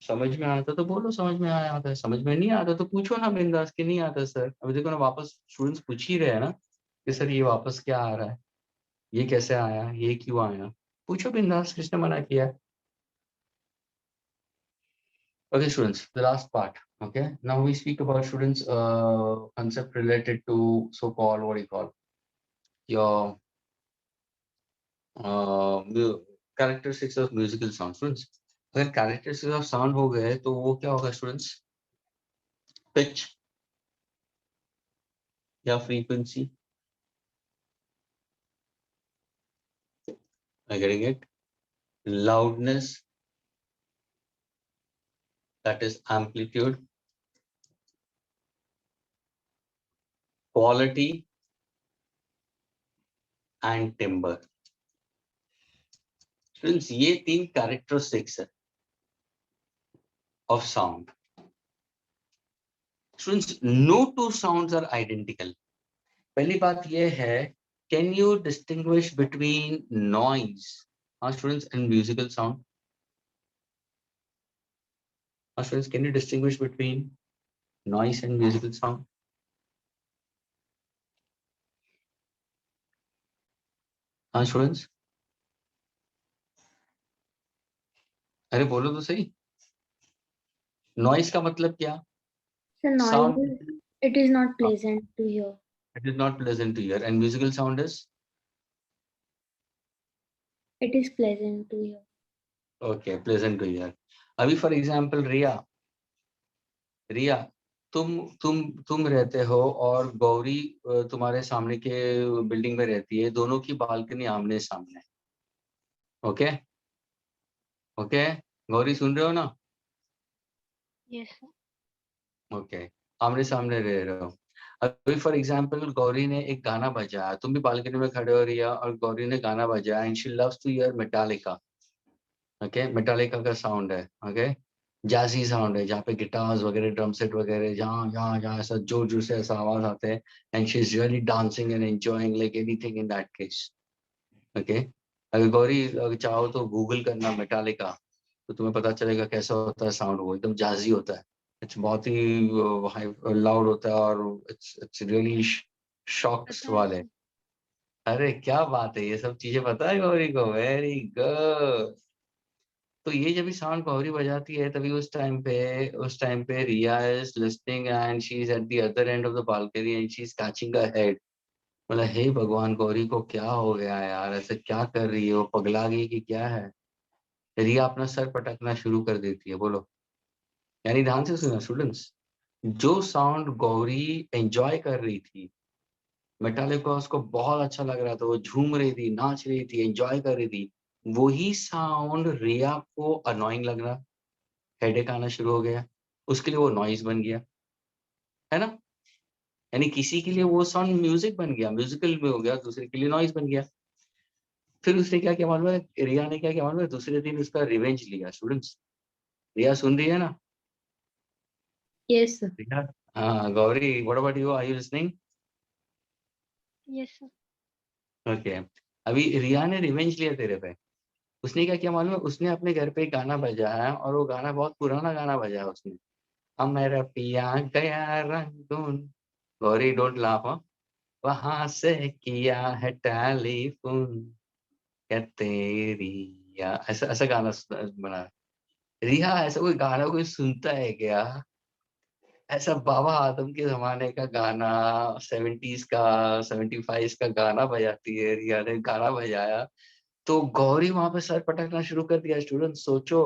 [SPEAKER 1] समझ में आता तो बोलो समझ में आया आता है, समझ में नहीं आता तो पूछो ना बिंदास कि नहीं आता सर। अभी देखो ना, वापस स्टूडेंट्स पूछ ही रहे हैं ना कि सर ये वापस क्या आ रहा है, ये कैसे आया, ये क्यों आया, पूछो बिंदास, किसने मना किया है। Okay, students, the last part. Okay, now we speak about students concept related to so-called what do you call your characteristics of musical sound. Students, अगर characteristics of sound हो गए तो वो क्या होगा students? Pitch या frequency? Am I getting it? Loudness, that is amplitude. Quality and timbre. Students, ये तीन characteristics है of sound. Students, no two sounds are identical. पहली बात ये है, can you distinguish between noise, students, and musical sound? Students, can you distinguish between noise and musical sound? Students, अरे बोलो तो सही। Noise का मतलब क्या?
[SPEAKER 2] The noise,
[SPEAKER 1] Sound.
[SPEAKER 2] it is not pleasant to hear.
[SPEAKER 1] It is not pleasant to hear. And musical sound is?
[SPEAKER 2] It is pleasant to hear.
[SPEAKER 1] Okay, pleasant to hear. अभी for example, रिया, तुम रहते हो और गौरी तुम्हारे सामने के बिल्डिंग में रहती है, दोनों की बालकनी आमने सामने। ओके ओके, गौरी सुन रहे हो ना?
[SPEAKER 8] Yes sir.
[SPEAKER 1] ओके, आमने सामने रह रहे हो। अभी फॉर एग्जांपल गौरी ने एक गाना बजाया, तुम भी बालकनी में खड़े हो रिया, और गौरी ने गाना बजाया and she loves to hear Metallica. Okay, Metallica का साउंड है, ओके, जैसी साउंड है, जहाँ पे गिटार्स वगैरह, ड्रम सेट वगैरह, जहाँ जहाँ जहाँ ऐसा जोर जोर से ऐसा आवाज आते हैं, and she is really dancing and enjoying like anything in that case. Okay, अगर गौरी अगर चाहो तो गूगल करना मेटालिका, तो तुम्हें पता चलेगा कैसा होता है साउंड, वो एकदम जाजी होता है, इट्स बहुत ही लाउड होता है, और इट्स रियली शॉक्स
[SPEAKER 8] पता है
[SPEAKER 1] वाले।
[SPEAKER 8] सर।
[SPEAKER 1] अरे क्या बात है, ये सब चीजें पता है गौरी को, वेरी गुड। तो ये जब भी साउंड गौरी बजाती है, तभी उस टाइम पे Riya is listening and she is at the other end of the balcony and she is catching a head. मतलब हे भगवान, गौरी को क्या हो गया है यार, ऐसे क्या कर रही है, वो पगला गई कि क्या है? रिया अपना सर पटकना शुरू कर देती है। बोलो, यानी ध्यान से सुना स्टूडेंट्स, जो साउंड गौरी एंजॉय कर रही थी, मेटालिका उसको बहुत अच्छा लग रहा था, वो झूम रही थी, नाच रही थी, एंजॉय कर रही थी, वही साउंड रिया को अनोइंग लग रहा, हेडेक आना शुरू हो गया, उसके लिए वो नॉइज बन गया, है ना? यानी किसी के लिए वो साउंड म्यूजिक बन गया, म्यूजिकल में हो गया, दूसरे के लिए नॉइज बन गया। फिर उसने क्या क्या मालूम है, रिया ने क्या क्या मालूम है, दूसरे दिन उसका रिवेंज लिया। स्टूडेंट्स, रिया सुन रही है ना?
[SPEAKER 2] Yes, sir.
[SPEAKER 1] रिया, हाँ Gauri, what about you, are you listening?
[SPEAKER 8] Yes sir.
[SPEAKER 1] Okay, अभी रिया ने रिवेंज लिया तेरे पे। उसने क्या क्या मालूम है, उसने अपने घर पे एक गाना बजाया और वो गाना बहुत पुराना गाना बजाया उसने। अब मेरा पिया गया रंगून, गौरी डोंट लाफ, वहां से किया है टेलीफोन, क्या तेरी या ऐसा ऐसा गाना बना। रिया, ऐसा कोई गाना कोई सुनता है क्या? ऐसा बाबा आदम के जमाने का गाना, 70s का, 75 का गाना बजाती है रिया ने, गाना बजाया तो गौरी वहां पे सर पटकना शुरू कर दिया। स्टूडेंट सोचो,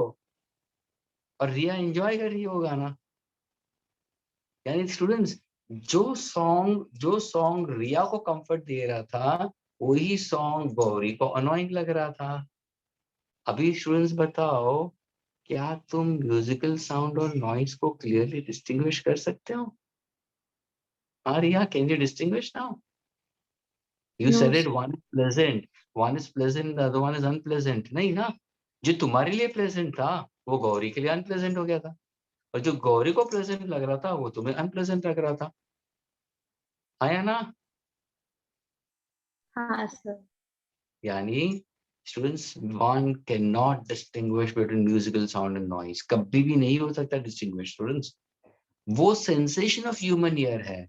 [SPEAKER 1] और रिया एंजॉय कर रही है वो गाना। यानी स्टूडेंट्स, जो सॉन्ग रिया को कंफर्ट दे रहा था, वही सॉन्ग गौरी को अनोइंग लग रहा था। अभी स्टूडेंट्स बताओ, क्या तुम म्यूजिकल साउंड और नॉइज को क्लियरली डिस्टिंग्विश कर सकते हो? हाँ Riya, can you distinguish now? You
[SPEAKER 2] No,
[SPEAKER 1] said it,
[SPEAKER 2] sir.
[SPEAKER 1] one is pleasant, the other one is unpleasant. नहीं ना, जो तुम्हारे लिए प्लेजेंट था वो गौरी के लिए अनप्लेजेंट हो गया था, और जो गौरी को प्लेजेंट लग रहा था वो तुम्हें अनप्लेजेंट लग रहा था। आया ना?
[SPEAKER 2] हाँ, sir.
[SPEAKER 1] यानी students, one can not distinguish between musical sound and noise, कभी भी नहीं हो सकता डिस्टिंग्विश। स्टूडेंट्स, वो सेंसेशन ऑफ ह्यूमन ईयर है,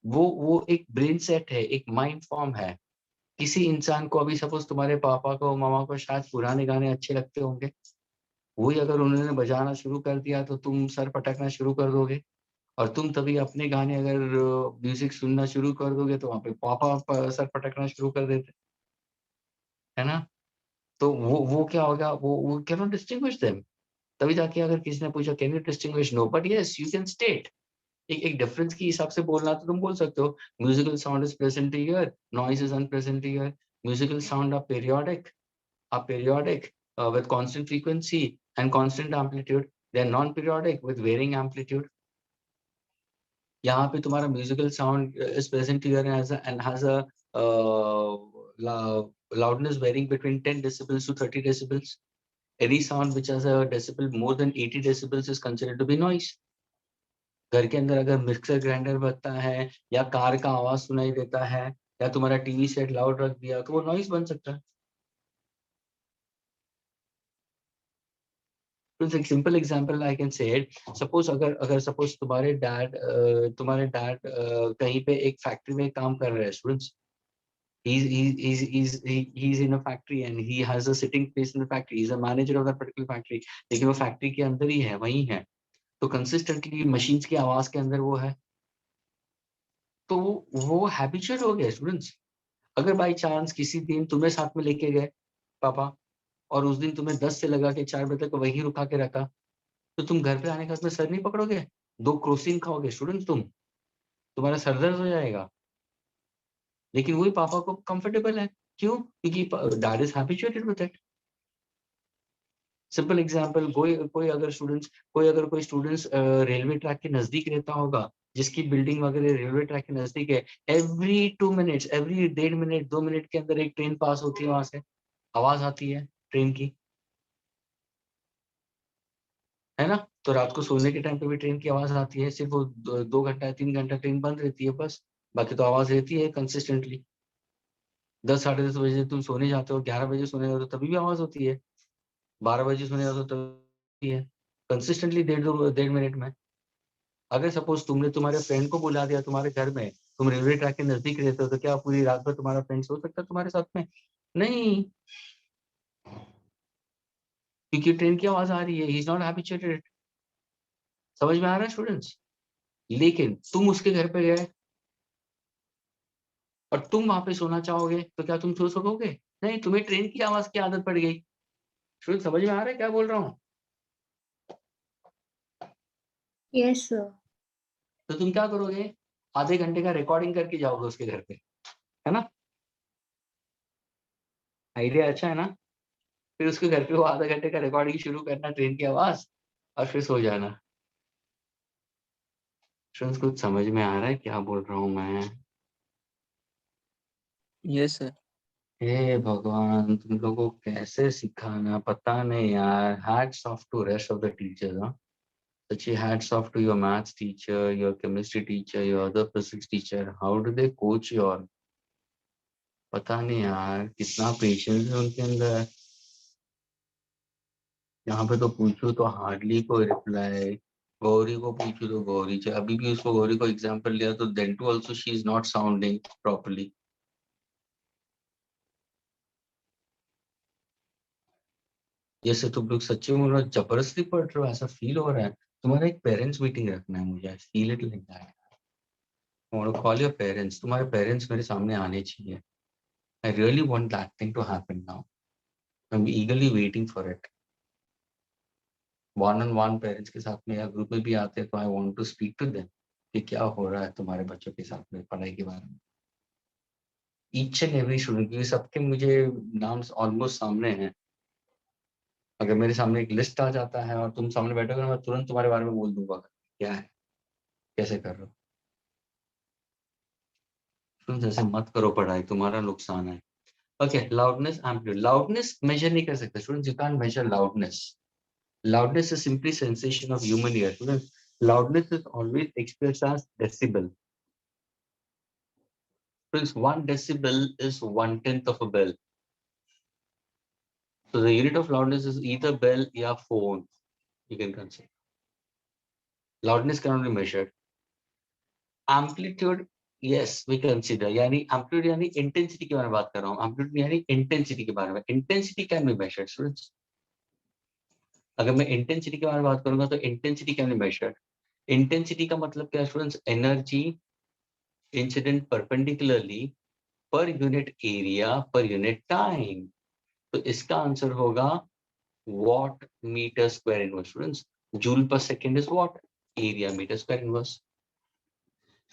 [SPEAKER 1] वो एक ब्रेन सेट है, एक माइंड फॉर्म है। किसी इंसान को, अभी सपोज तुम्हारे पापा को, मामा को शायद पुराने गाने अच्छे लगते होंगे, वही अगर उन्होंने बजाना शुरू कर दिया तो तुम सर पटकना शुरू कर दोगे। और तुम तभी अपने गाने अगर म्यूजिक सुनना शुरू कर दोगे तो वहां पे पापा सर पटकना शुरू कर देते, है ना? तो वो क्या होगा, वो कैन नॉट डिस्टिंग्विश देम। तभी जाके अगर किसी ने पूछा can you distinguish, no, but yes you can state. एक डिफरेंस के हिसाब से बोलना तो तुम बोल सकते हो, musical sound is present here, noise is unpresent here. Musical sound are periodic with constant frequency and constant amplitude. They are non-periodic with varying amplitude. यहाँ पे तुम्हारा musical sound is present here and has a loudness varying between 10 decibels to 30 decibels. Any sound which has a decibel more than 80 decibels is considered to be noise. घर के अंदर अगर mixer grinder बजता है, या कार का आवाज सुनाई देता है, या तुम्हारा टीवी सेट लाउड रख दिया, तो वो नॉइज बन सकता है। तो एक simple example I can say it, suppose अगर सपोज तुम्हारे डैड कहीं पे एक फैक्ट्री में काम कर रहे हैं। Students, he's in a factory and he has a sitting place in the factory, he's a manager of that particular factory, लेकिन वो फैक्ट्री के अंदर ही है, वही है, तो कंसिस्टेंटली मशीन्स की आवाज के अंदर वो है, तो वो हैबिचुअल हो गया। स्टूडेंट्स, अगर बाई चांस किसी दिन तुम्हें साथ में लेके गए पापा, और उस दिन तुम्हें 10 से लगा के 4 बजे तक वहीं रुका के रखा, तो तुम घर पे आने के बाद में सर नहीं पकड़ोगे, 2 क्रोसिन खाओगे स्टूडेंट, तुम्हारा सर दर्द हो जाएगा। लेकिन वही पापा को कंफर्टेबल है, क्यों? क्योंकि dad is habituated with it. Simple example, कोई अगर कोई स्टूडेंट्स रेलवे ट्रैक के नजदीक रहता होगा, जिसकी बिल्डिंग वगैरह रेलवे ट्रैक के नजदीक है, every 2 minutes, every 1.5 minute 2 minute के अंदर एक ट्रेन पास होती है, वहां से आवाज आती है ट्रेन की, है ना? तो रात को सोने के टाइम पे भी ट्रेन की आवाज आती है, सिर्फ वो 2 घंटा 3 घंटा ट्रेन बंद रहती है बस, बाकी तो आवाज रहती है कंसिस्टेंटली। 10 साढ़े 10 बजे तुम सोने जाते हो, 11 बजे सोने जाते हो, तभी भी आवाज होती है, 12 बजे सोने जाते हो तभी है, कंसिस्टेंटली 1.5 मिनट में। अगर सपोज तुमने तुम्हारे फ्रेंड को बुला दिया तुम्हारे घर में, तुम रेलवे ट्रैक के नजदीक रहते हो, तो क्या पूरी रात भर तुम्हारा फ्रेंड सो सकता है तुम्हारे साथ में? नहीं, क्योंकि ट्रेन की आवाज आ रही है, ही इज नॉट हैबिचुएटेड। समझ में आ रहा है स्टूडेंट्स? लेकिन तुम उसके घर पे गए और तुम वहां पे सोना चाहोगे, तो क्या तुम सो सकोगे? नहीं, तुम्हें ट्रेन की आवाज की आदत पड़ गई। स्टूडेंट, समझ में आ रहा है क्या बोल रहा हूँ?
[SPEAKER 2] Yes, sir.
[SPEAKER 1] तो तुम क्या करोगे, आधे घंटे का रिकॉर्डिंग करके जाओगे उसके घर पे, है ना? आइडिया अच्छा है ना? फिर उसके घर पे वो आधा घंटे का रिकॉर्डिंग शुरू करना, ट्रेन की आवाज, और फिर सो जाना। स्टूडेंट्स, कुछ समझ में आ रहा है क्या बोल रहा हूँ मैं?
[SPEAKER 4] Yes sir.
[SPEAKER 1] हे भगवान, तुम लोगों को कैसे सिखाना पता नहीं यार. Hats off to rest of the teachers, huh? Such hats off to your maths teacher, your chemistry teacher, your other physics teacher. How do they coach you all? पता नहीं यार कितना पेशेंस है उनके अंदर. यहाँ पे तो पूछो तो हार्डली कोई रिप्लाई. गौरी को पूछो तो गौरी अभी भी उसको गौरी को एग्जांपल लिया तो then too also she is not sounding properly. जैसे तुम लोग सच्ची में लोग जबरदस्ती पढ़ रहे हो ऐसा फील हो रहा है. तुम्हारा एक पेरेंट्स मीटिंग रखना है मुझे. Feel it like that. I want to call your parents. तुम्हारे पेरेंट्स मेरे सामने आने चाहिए. I really want that thing to happen now. I am eagerly waiting for it. One on one parents के साथ में या ग्रुप में भी आते हैं तो I want to speak to them कि क्या हो रहा है तुम्हारे बच्चों के साथ में पढ़ाई के बारे में. ईच एंड एवरी स्टूडेंट, क्योंकि सबके मुझे नाम ऑलमोस्ट सामने हैं. अगर मेरे सामने एक लिस्ट आ जाता है और तुम सामने बैठोगे मैं तुरंत तुम्हारे बारे में बोल दूंगा क्या है, कैसे कर रहे हो. तुम जैसे मत करो पढ़ाई, तुम्हारा नुकसान है. Okay, loudness amplitude. Loudness measure नहीं कर सकते students. You can't measure loudness. Loudness is simply sensation of human ear. Students, loudness is always expressed as decibel. Friends, 1 decibel is 1/10 of a bell. So the unit of loudness is either bell or phone. You can consider. Loudness cannot be measured. Amplitude, yes, we consider. यानी amplitude यानी intensity के बारे में बात कर रहा हूँ. Amplitude यानी intensity के बारे में. Intensity can be measured, students. अगर मैं intensity के बारे में बात करूँगा तो intensity can be measured. Intensity का मतलब क्या students? Energy incident perpendicularly per unit area per unit time. तो इसका आंसर होगा watt meter square inverse. Students, joule per second is what? Area meter square inverse.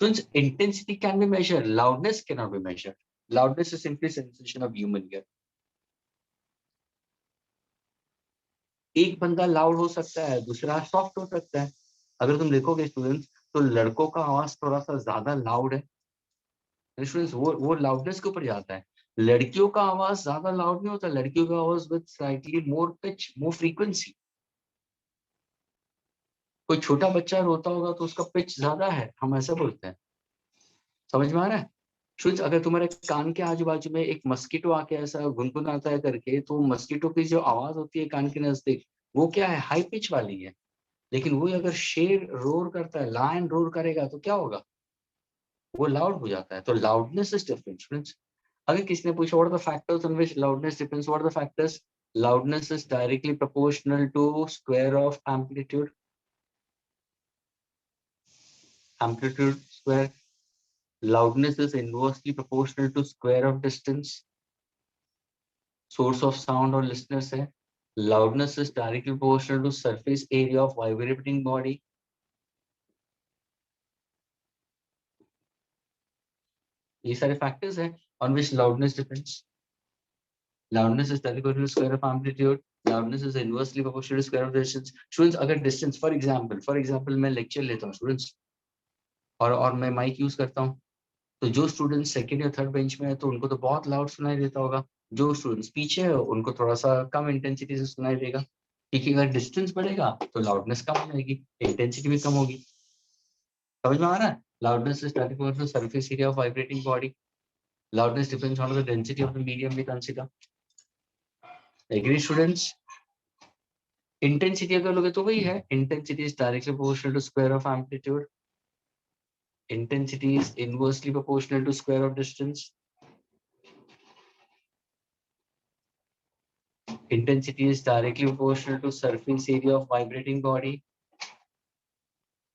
[SPEAKER 1] Students, intensity can be measured. Loudness cannot be measured. Loudness is simply sensation of human ear. एक बंदा loud हो सकता है, दूसरा soft हो सकता है. अगर तुम देखोगे स्टूडेंट्स तो लड़कों का आवाज थोड़ा सा ज्यादा लाउड है. स्टूडेंट्स वो लाउडनेस के ऊपर जाता है. लड़कियों का आवाज ज्यादा लाउड नहीं होता. लड़कियों का आवाज with slightly more pitch, more frequency. कोई छोटा बच्चा रोता होगा तो उसका पिच ज्यादा है, हम ऐसा बोलते हैं. समझ में आ रहा है? शुद्ध, अगर तुम्हारे कान के आजू बाजू में एक मस्कीटो आके ऐसा गुनगुनाता है करके तो मस्कीटो की जो आवाज होती है कान के नजदीक वो क्या है? हाई पिच वाली है. लेकिन वो अगर शेर रोर करता है, लायन रोर करेगा तो क्या होगा? वो लाउड हो जाता है. तो लाउडनेस इज डिफरेंट फ्रेंड्स. अगर किसी ने पूछा what are the factors on which loudness depends, what are the factors? Loudness is directly proportional to square of amplitude. Amplitude square. Loudness is inversely proportional to square of distance. Source of sound or listeners है. Loudness is directly proportional to surface area of vibrating body. ये सारे factors हैं on which loudness depends. Loudness is directly proportional to square of amplitude. Loudness is inversely proportional to square of distance. Students, अगर distance, for example मैं lecture लेता हूँ students और मैं mic use करता हूँ तो जो स्टूडेंट सेकंड या थर्ड बेंच में है तो उनको तो बहुत लाउड सुनाई देता होगा. जो स्टूडेंट्स पीछे है उनको थोड़ा सा कम इंटेंसिटी से सुनाई देगा. क्योंकि अगर डिस्टेंस बढ़ेगा तो लाउडनेस कम हो जाएगी, इंटेंसिटी भी कम होगी. समझ में आ रहा है? Loudness is directly proportional to surface area of vibrating body. Loudness depends on the density of the medium we consider. Agree students? Intensity अगर लोगे तो वही है. Intensity is directly proportional to square of amplitude. Intensity is inversely proportional to square of distance. Intensity is directly proportional to surface area of vibrating body.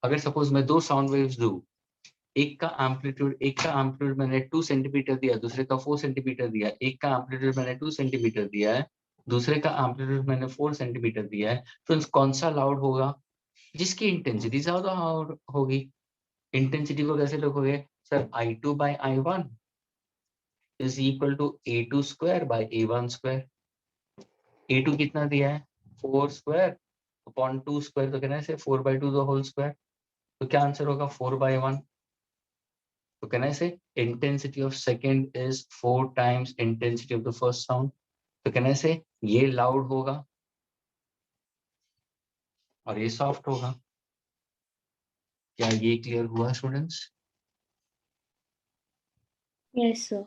[SPEAKER 1] अगर suppose मैं दो sound waves दूं, एक का एम्पलीट्यूड मैंने 2 सेंटीमीटर दिया, दूसरे का 4 सेंटीमीटर दिया. एक का एम्पलीट्यूड मैंने 2 सेंटीमीटर दिया है, दूसरे का एम्पलीट्यूड मैंने 4 सेंटीमीटर दिया है. तो कौन सा लाउड होगा? जिसकी इंटेंसिटी ज्यादा होगी. इंटेंसिटी को कैसे लिखोगे sir? I2 by I1 is equal to A2 square by A1 square. A2 कितना दिया है? 4 square upon 2 square. तो कहना है 4 by 2 the whole square. तो क्या आंसर होगा? 4 by 1. So can I say intensity of second is 4 times intensity of the first sound? So can I say ये loud होगा और ये soft होगा? क्या ये clear हुआ students?
[SPEAKER 2] Yes, sir.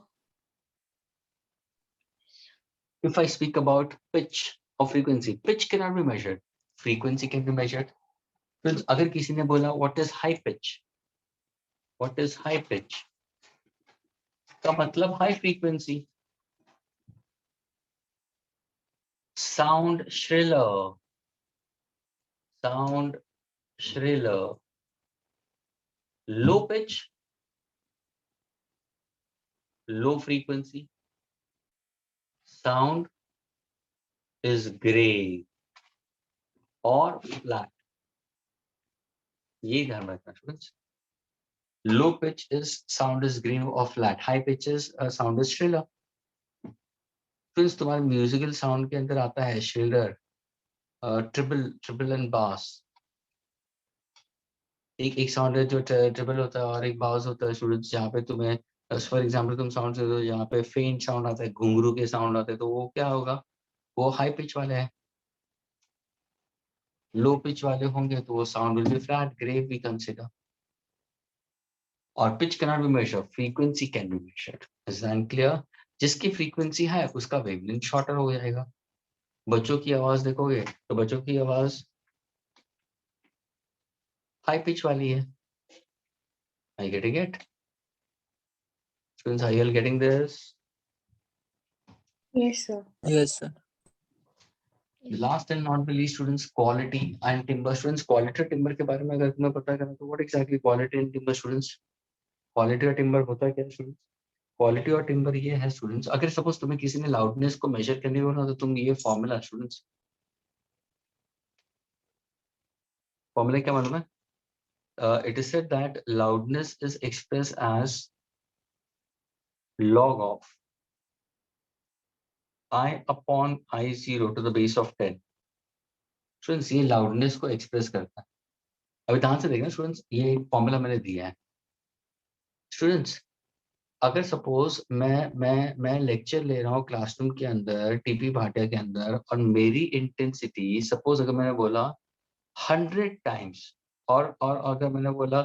[SPEAKER 1] If I speak about pitch or frequency, pitch cannot be measured. Frequency can be measured. Friends, अगर किसी ने बोला what is high pitch? What is high pitch? का मतलब high frequency. Sound shriller. Sound shriller. Low pitch. Low frequency. Sound is gray or flat. ये ध्यान रखना students. Low pitch is sound is green or flat. High pitch is sound is shriller. Friends, तुम्हारे musical sound के अंदर आता है shriller, treble and bass. एक sound है जो treble होता है और एक bass होता है students, जहाँ पे तुम्हें for example तुम sound से यहाँ पे faint sound आता है, घुंघरू के sound आते हैं, तो वो क्या होगा? वो high pitch वाले हैं. Low pitch वाले होंगे तो वो sound will be flat, grave we consider. और pitch cannot be measured, frequency can be measured. Is that clear? जिसकी frequency है उसका wavelength shorter हो जाएगा. बच्चों की आवाज देखोगे तो बच्चों की आवाज high pitch वाली है. Are you getting it? Students, are you all getting this?
[SPEAKER 2] Yes, sir.
[SPEAKER 4] Yes, sir.
[SPEAKER 1] The last and not the least, students, quality and timber. Students, quality और timber के बारे में अगर तुम्हें पता करना तो what exactly quality and timber, students? Quality और timber होता है क्या students? Quality और timber ये है students. अगर suppose तुम्हें किसी ने loudness को measure करनी हो ना तो तुम ये formula students. Formula क्या मालूम है? It is said that loudness is expressed as log of I upon I0 to the base of 10. Students, ये loudness को express करता है. अभी ध्यान से देखना स्टूडेंट्स, ये फॉर्मूला मैंने दिया है. स्टूडेंट्स, अगर सपोज मैं लेक्चर ले रहा हूँ क्लासरूम के अंदर टीपी भाटिया के अंदर और मेरी इंटेंसिटी सपोज अगर मैंने बोला 100 टाइम्स और अगर मैंने बोला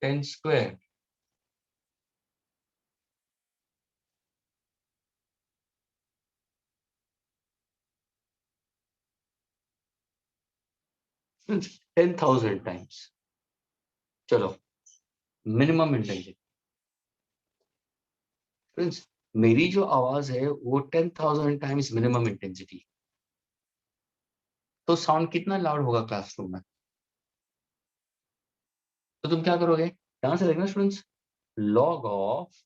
[SPEAKER 1] 10 स्क्वायर, मीन्स 10,000 टाइम्स. चलो मिनिमम इंटेंसिटी. फ्रेंड्स, मेरी जो आवाज है वो 10,000 टाइम्स मिनिमम इंटेंसिटी. तो साउंड कितना लाउड होगा क्लासरूम में? तो तुम क्या करोगे? ध्यान से देखना students, log of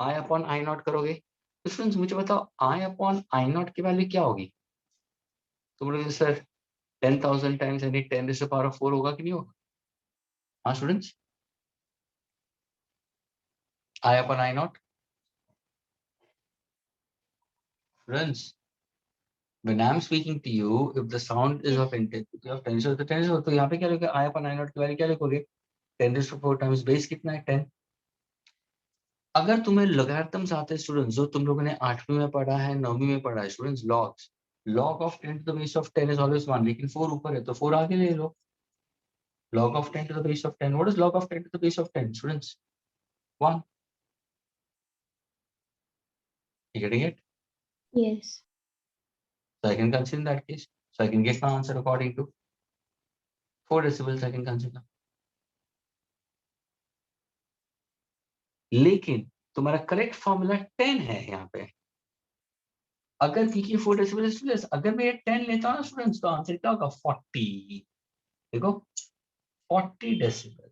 [SPEAKER 1] I upon I not करोगे. तो स्टूडेंट्स मुझे बताओ I अपॉन I नॉट की वैल्यू क्या होगी? तो बोलोगे सर 10,000 टाइम्स यानी 10 टू द पावर ऑफ 4 होगा कि नहीं होगा? हाँ students, I upon I naught. Friends, when I'm speaking to you, if the sound is of intensity of 10 to the 10, तो यहाँ पे क्या लिखोगे? I upon I naught की वैल्यू क्या लिखोगे? 10 to 4 times बेस कितना है? 10. अगर तुम्हें लॉगरिथम्स आते हैं स्टूडेंट्स, जो तुम लोगों ने 8वीं में पढ़ा है, 9वीं में पढ़ा है students, logs, log of 10 to the base of 10 is always 1, लेकिन 4 ऊपर है तो 4 आगे ले लो. Log of 10 to the base of 10. What is log of 10 to the base of 10, students? 1. You getting it?
[SPEAKER 2] Yes.
[SPEAKER 1] So I can consider in that case. So I can get my answer according to 4 decibels I can consider. लेकिन तुम्हारा correct formula 10 है यहाँ पे. अगर क्योंकि 4 decibel students, अगर मैं ये 10 लेता हूँ ना स्टूडेंट्स तो आंसर क्या होगा? 40. देखो 40 डेसिबल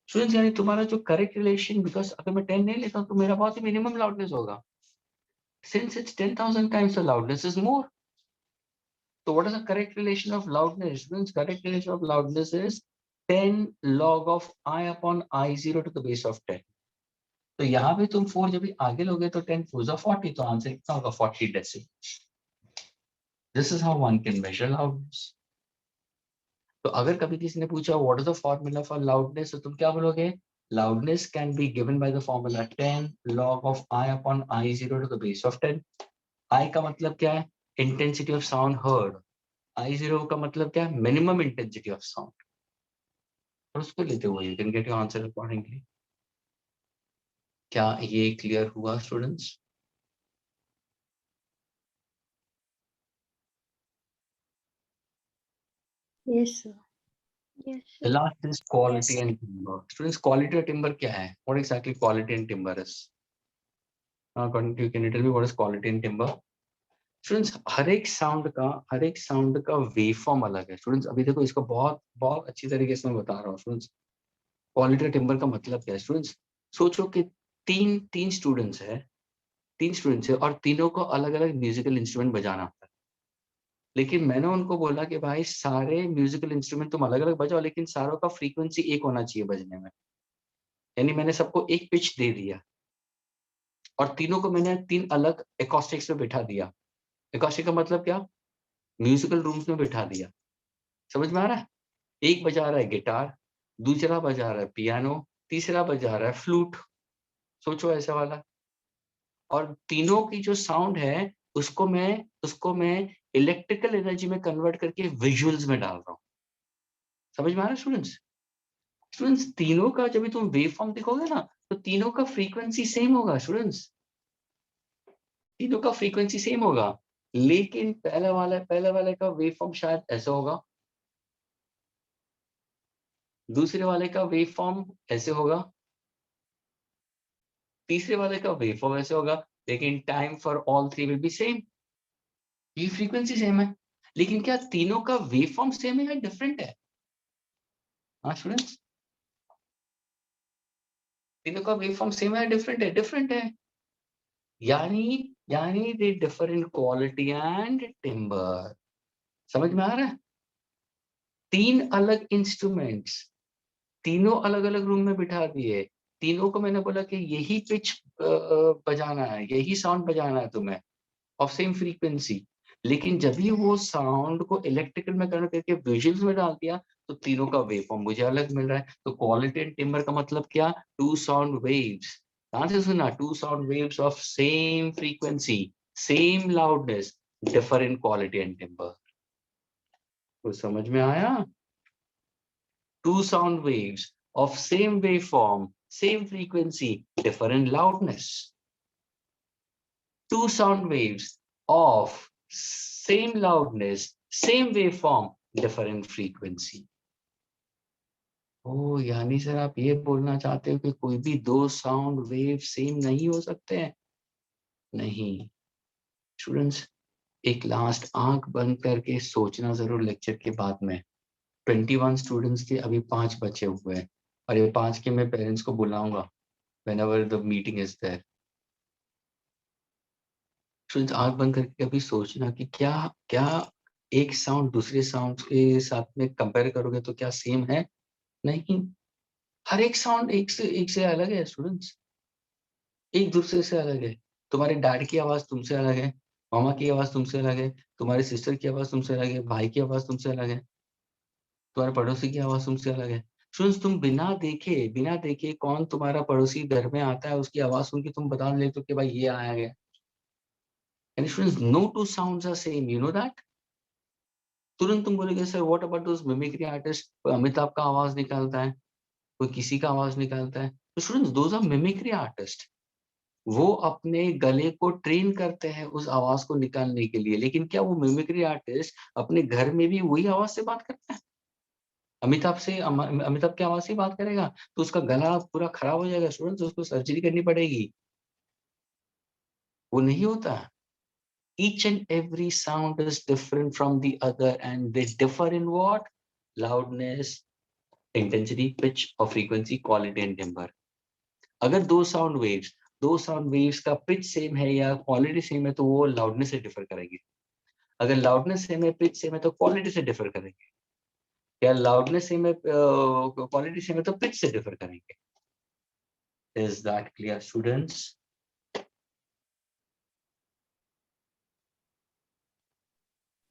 [SPEAKER 1] स्टूडेंट्स, यानी तुम्हारा जो करेक्ट रिलेशन, बिकॉज अगर मैं 10 नहीं लेता हूँ तो मेरा बहुत ही मिनिमम लाउडनेस होगा. Since it's 10,000 times the loudness is more. So what is the correct relation of loudness? Students, correct relation of loudness is 10 log of I upon I0 to the base of 10. तो यहाँ पे तुम 4 जब भी आगे लोगे तो 10 4 40, तो आंसर कितना होगा? 40 decibel. This is how one can measure loudness. तो अगर कभी किसी ने पूछा what is the formula for loudness, तो तुम क्या बोलोगे? Loudness can be given by the formula 10 log of I upon I0 to the base of 10. I का मतलब क्या है? Intensity of sound heard. I0 का मतलब क्या है? Minimum intensity of sound. और उसको लेते हुए you can get your answer accordingly. क्या ये क्लियर हुआ students?
[SPEAKER 2] Yes, sir.
[SPEAKER 8] Yes,
[SPEAKER 1] The
[SPEAKER 8] sir.
[SPEAKER 1] last is quality and timber. Students, quality and timber क्या है? What exactly quality and timber is? According to you, can you tell me what is quality and timber? Students, हर एक sound का waveform अलग है. Students, अभी देखो इसको बहुत बहुत अच्छी तरीके से मैं बता रहा हूँ. Students, क्वालिटी और टिम्बर का मतलब क्या है? स्टूडेंट्स, सोचो कि तीन स्टूडेंट्स है और तीनों को अलग अलग म्यूजिकल इंस्ट्रूमेंट बजाना आता है. लेकिन मैंने उनको बोला कि भाई सारे म्यूजिकल इंस्ट्रूमेंट तुम अलग अलग बजाओ, लेकिन सारों का फ्रीक्वेंसी एक होना चाहिए बजने में. यानी मैंने सबको एक पिच दे दिया और तीनों को मैंने 3 अलग एकॉस्टिक्स में बिठा दिया. एकॉस्टिक का मतलब क्या? म्यूजिकल रूम्स में बिठा दिया. समझ में आ रहा है? एक बजा रहा है गिटार, दूसरा बजा रहा है पियानो, तीसरा बजा रहा है फ्लूट. सोचो ऐसा वाला. और तीनों की जो साउंड है उसको मैं इलेक्ट्रिकल एनर्जी में कन्वर्ट करके विजुअल्स में डाल रहा हूँ. समझ में आ रहा है स्टूडेंट्स? स्टूडेंट्स, तीनों का जब भी तुम वेव फॉर्म देखोगे ना, तो तीनों का फ्रीक्वेंसी सेम होगा. स्टूडेंट्स, तीनों का फ्रीक्वेंसी सेम होगा, लेकिन पहले वाले का वेव फॉर्म शायद ऐसा होगा, दूसरे वाले का वेव फॉर्म ऐसे होगा, तीसरे वाले का वेव फॉर्म ऐसे होगा, लेकिन time for all three will be same. ये फ्रीक्वेंसी सेम है, लेकिन क्या तीनों का वेव फॉर्म सेम है या डिफरेंट है? हाँ स्टूडेंट्स, तीनों का वेव फॉर्म सेम है या डिफरेंट है? डिफरेंट है. यानी they differ in quality and timber. समझ में आ रहा है? 3 अलग इंस्ट्रूमेंट्स, तीनों अलग अलग रूम में बिठा दिए. तीनों को मैंने बोला कि यही पिच बजाना है, यही साउंड बजाना है तुम्हें ऑफ सेम फ्रीक्वेंसी. लेकिन जब भी वो साउंड को इलेक्ट्रिकल में कन्वर्ट करके विजुअल्स में डाल दिया, तो तीनों का वेवफॉर्म मुझे अलग मिल रहा है. तो क्वालिटी एंड टिम्बर का मतलब क्या? 2 साउंड वेव्स. ध्यान से सुना, 2 sound waves of same frequency, same loudness, differ in quality and timber. तो समझ में आया? 2 sound waves of same waveform, same frequency, differ in loudness. 2 sound waves of same loudness, same waveform, differ in frequency. ओ यानी sir आप ये बोलना चाहते हो कि कोई भी 2 साउंड वेव सेम नहीं हो सकते हैं? नहीं स्टूडेंट्स, एक लास्ट आंख बंद करके सोचना जरूर लेक्चर के बाद में. 21 स्टूडेंट्स थे, अभी 5 बचे हुए हैं और ये 5 के मैं पेरेंट्स को बुलाऊंगा whenever the meeting is there. Students, आंख बंद करके कभी सोचना कि क्या क्या एक साउंड दूसरे साउंड के साथ में कंपेयर करोगे तो क्या सेम है? नहीं. हर एक साउंड एक से अलग है स्टूडेंट्स, एक दूसरे से अलग है. तुम्हारे डैड की आवाज तुमसे अलग है, मामा की आवाज तुमसे अलग है, तुम्हारे सिस्टर की आवाज तुमसे अलग है, भाई की आवाज तुमसे अलग है, तुम्हारे पड़ोसी की आवाज तुमसे अलग है. स्टूडेंट्स, तुम बिना देखे कौन तुम्हारा पड़ोसी घर में आता है, उसकी आवाज सुन के तुम बता लेते हो कि भाई ये आया गया. And students, no two sounds are same, you know that. तुरंत तुम बोलोगे sir what about those mimicry artist, कोई अमिताभ का आवाज निकालता है, कोई किसी का आवाज निकालता है. तो students, those are mimicry artist. वो अपने गले को ट्रेन करते हैं उस आवाज को निकालने के लिए. लेकिन क्या वो मिमिक्री आर्टिस्ट अपने घर में भी वही आवाज से बात करता है? अमिताभ की आवाज से बात करेगा तो उसका गला पूरा खराब हो जाएगा स्टूडेंट्स, उसको सर्जरी करनी पड़ेगी. वो नहीं होता. Each and every sound is different from the other and they differ in what? Loudness, intensity, pitch or frequency, quality and timbre. अगर दो साउंड वेव्स का पिच सेम है या क्वालिटी सेम है तो वो लाउडनेस से डिफर करेंगे. अगर लाउडनेस सेम है, पिच सेम है तो क्वालिटी से डिफर करेंगे. या लाउडनेस सेम है, क्वालिटी सेम है तो पिच से डिफर करेंगे. Is that clear students?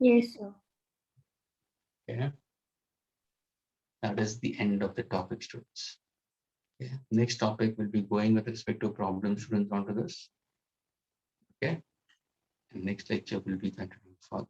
[SPEAKER 2] Yes, sir.
[SPEAKER 1] Yeah. That is the end of the topic, students. Okay. Next topic will be going with respect to problem, students, onto this. Okay. And next lecture will be continuing for